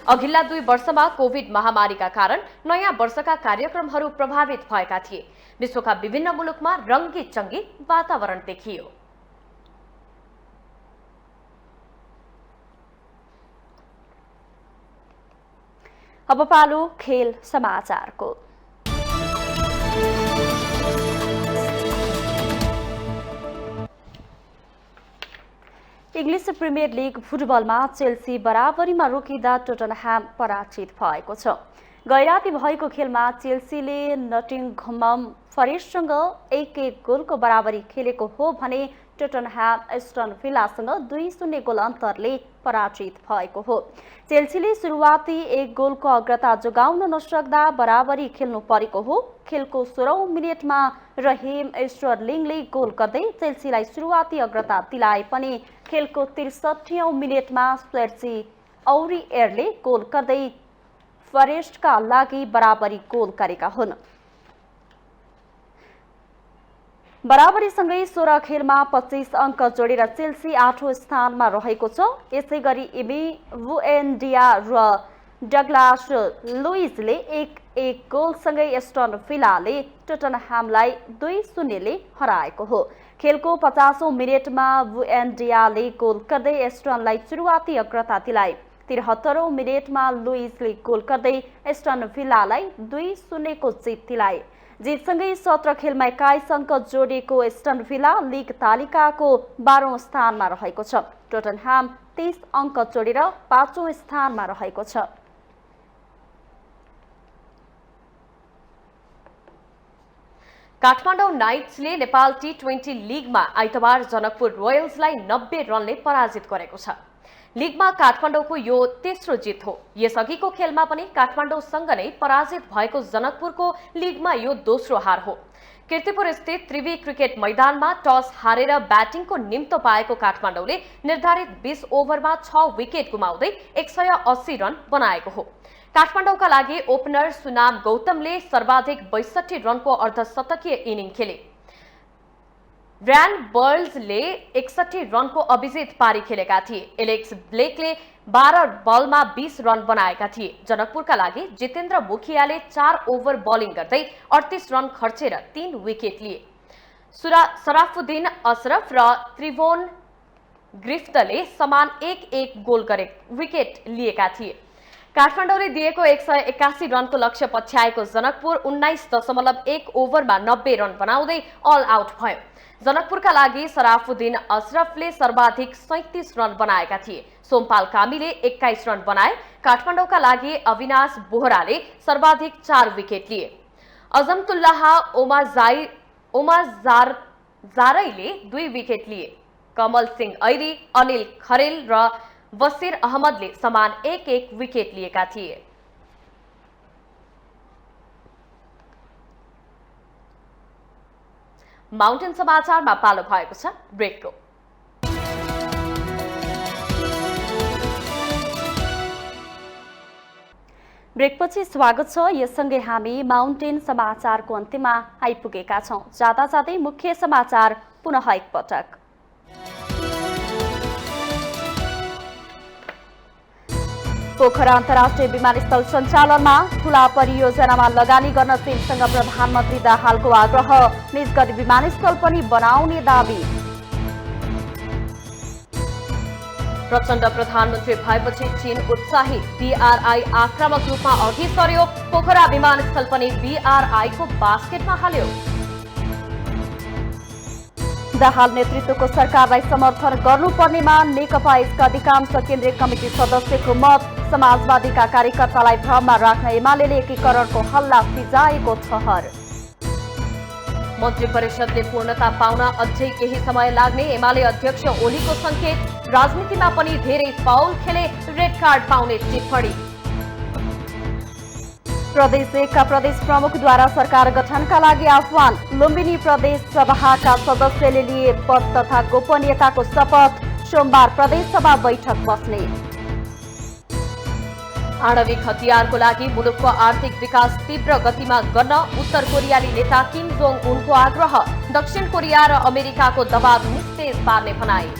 अघिल्ला 2 वर्षमा कोभिड महामारीका कारण नयाँ वर्षका कार्यक्रमहरू प्रभावित भएका थिए। विश्वका विभिन्न मुलुकमा रंगी चंगी वातावरण देखियो। अब पालो खेल समाचारको। इंग्लिश प्रिमियर लीग फुटबलमा चेल्सी बराबरीमा रोकिँदा टोटनह्याम पराजित भएको छ। गैराती भएको खेलमा चेल्सीले नटिङहम फरेस्टसँग 1-1 गोलको बराबरी खेलेको हो भने टोटनह्याम एस्टन विलासँग 2-0 गोल अन्तरले पराजित भएको हो। चेल्सीले सुरुवाती 1 गोलको अग्रता जोगाउन नसक्दा बराबरी खेल्नु परेको हो। खेलको 16औं मिनेटमा रहिम स्टर्लिङले गोल गर्दै चेल्सीलाई सुरुवाती अग्रता दिलाए पनि खेलको 63औं मिनेटमा स्पेर्सी औरिएरले गोल गर्दै फरेस्टका लागि बराबरी गोल गरेका हुन्। बराबरीसँगै 16 खेलमा 25 अङ्क जोडेर चेल्सी 8औं स्थानमा रहेको छ। यसैगरी इमी बुएन्डिया र डगलास लुइजले 1-1 गोलसँगै एस्टन विलाले टोटनह्यामलाई 2-0 ले हराएको हो। खेलको 50औं मिनेटमा बुएन्डियाले गोल गर्दै एस्टनलाई सुरुवाती अग्रता दिलाए। 73औं मिनेटमा लुइजले गोल गर्दै एस्टन विलालाई 2-0 को जित दिलाए। जितसँगै 17 खेलमा 21 अङ्क जोडेको एस्टन विला लीग तालिकाको 12औं स्थानमा रहेको छ। टोटनह्याम 30 अङ्क जोडेर 5औं स्थानमा रहेको छ। काठमाडौँ नाइट्सले नेपाल टी20 लीगमा आइतबार जनकपुर रोयल्सलाई 90 रनले पराजित गरेको छ। लीगमा काठमाडौँको यो तेस्रो जित हो। यसअघिको खेलमा पनि काठमाडौँसँग नै पराजित भएको जनकपुरको लीगमा यो दोस्रो हार हो। कीर्तिपुर स्थित त्रिवी क्रिकेट मैदानमा टस हारेर ब्याटिङको निम्तो पाएको काठमाडौँले निर्धारित 20 ओभरमा 6 विकेट गुमाउँदै 180 रन बनाएको हो। काठमाडौँका लागि ओपनर सुनाम गौतमले सर्वाधिक 62 रनको अर्धशतकीय इनिङ खेले। ब्रायन बर्ल्सले 61 रनको अभिजित पारी खेलेका थिए। एलेक्स ब्लेकले 12 बलमा 20 रन बनाएका थिए। जनकपुरका लागि जितेन्द्र मुखियाले 4 ओभर बलिङ गर्दै 38 रन खर्चेर 3 विकेट लिए। सराफुद्दिन अशरफ र त्रिभुवन ग्रिफ्टले समान 1-1 गोल गरे विकेट लिएका थिए। काठमाडौँले दिएको 181 रनको लक्ष्य पछ्याएको जनकपुर 19.1 ओभरमा 90 रन बनाउँदै अल आउट भयो। जनकपुरका लागि सराफुद्दिन अशरफले सर्वाधिक 37 रन बनाएका थिए। सोमपाल कामीले 21 रन बनाए। काठमाडौँका लागि अविनाश बोहराले सर्वाधिक 4 विकेट लिए। अजमतुल्लाह ओमाजारैले 2 विकेट लिए। कमल सिंह ऐरी, अनिल खरेल र बसिर अहमदले समान 1-1 विकेट लिएका थिए। माउन्टेन समाचारमा पालो भएको छ ब्रेकको। ब्रेकपछि स्वागत छ। यससँगै हामी माउन्टेन समाचारको अन्त्यमा आइपुगेका छौं। जाँदा जाँदै मुख्य समाचार पुनः एकपटक। पोखरा अन्तर्राष्ट्रिय विमानस्थल सञ्चालनमा ठूला परियोजनामा लगानी गर्न चीनसँग प्रधानमन्त्री दाहालको आग्रह। निजगढी विमानस्थल पनि बनाउने दाबी। प्रचण्ड प्रधानमन्त्री भएपछि चीन उत्साहित। बीआरआई आक्रामक रूपमा अघि सर्यो। पोखरा विमानस्थल पनि बीआरआईको बास्केटमा हाल्यो। दाहाल नेतृत्वको सरकारलाई समर्थन गर्नुपर्नेमा नेकपा एसका अधिकांश केन्द्रीय कमिटी सदस्यको मत। समाजवादीका कार्यकर्तालाई भ्रममा राख्न एमालेले एकीकरणको हल्ला फिजाएको ठहर। मन्त्री परिषदले पूर्णता पाउन अझै केही समय लाग्ने एमाले अध्यक्ष ओलीको संकेत। राजनीतिमा पनि धेरै फाउल खेले रेड कार्ड पाउने टिप्पणी। प्रदेश 1 का प्रदेश प्रमुखद्वारा सरकार गठनका लागि आह्वान। लुम्बिनी प्रदेश सभाका सदस्यले लिए पद तथा गोपनीयताको शपथ। सोमबार प्रदेश सभा बैठक बस्ने। आणविक हतियारको लागि मुलुकको आर्थिक विकास तीव्र गतिमा गर्न उत्तर कोरियाली नेता किम जोङ उनको आग्रह। दक्षिण कोरिया र अमेरिकाको दबाव निस्तेज पार्ने भनाई।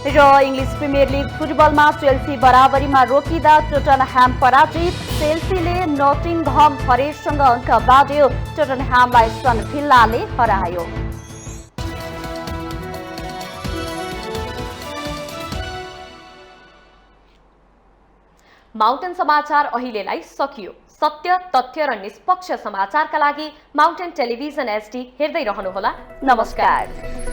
र इङ्ग्लिस प्रिमियर लिग फुटबलमा चेल्सी बराबरीमा रोकिँदा टोटनह्याम पराजित। चेल्सीले नोटिङहम फरेस्टसँग अङ्क बाँड्यो। टोटनह्यामलाई सन भिल्लाले हरायो। माउन्टेन समाचार अहिलेलाई सकियो। सत्य, तथ्य र निष्पक्ष समाचारका लागि माउन्टेन टेलिभिजन एचडी हेर्दै रहनुहोला। नमस्कार।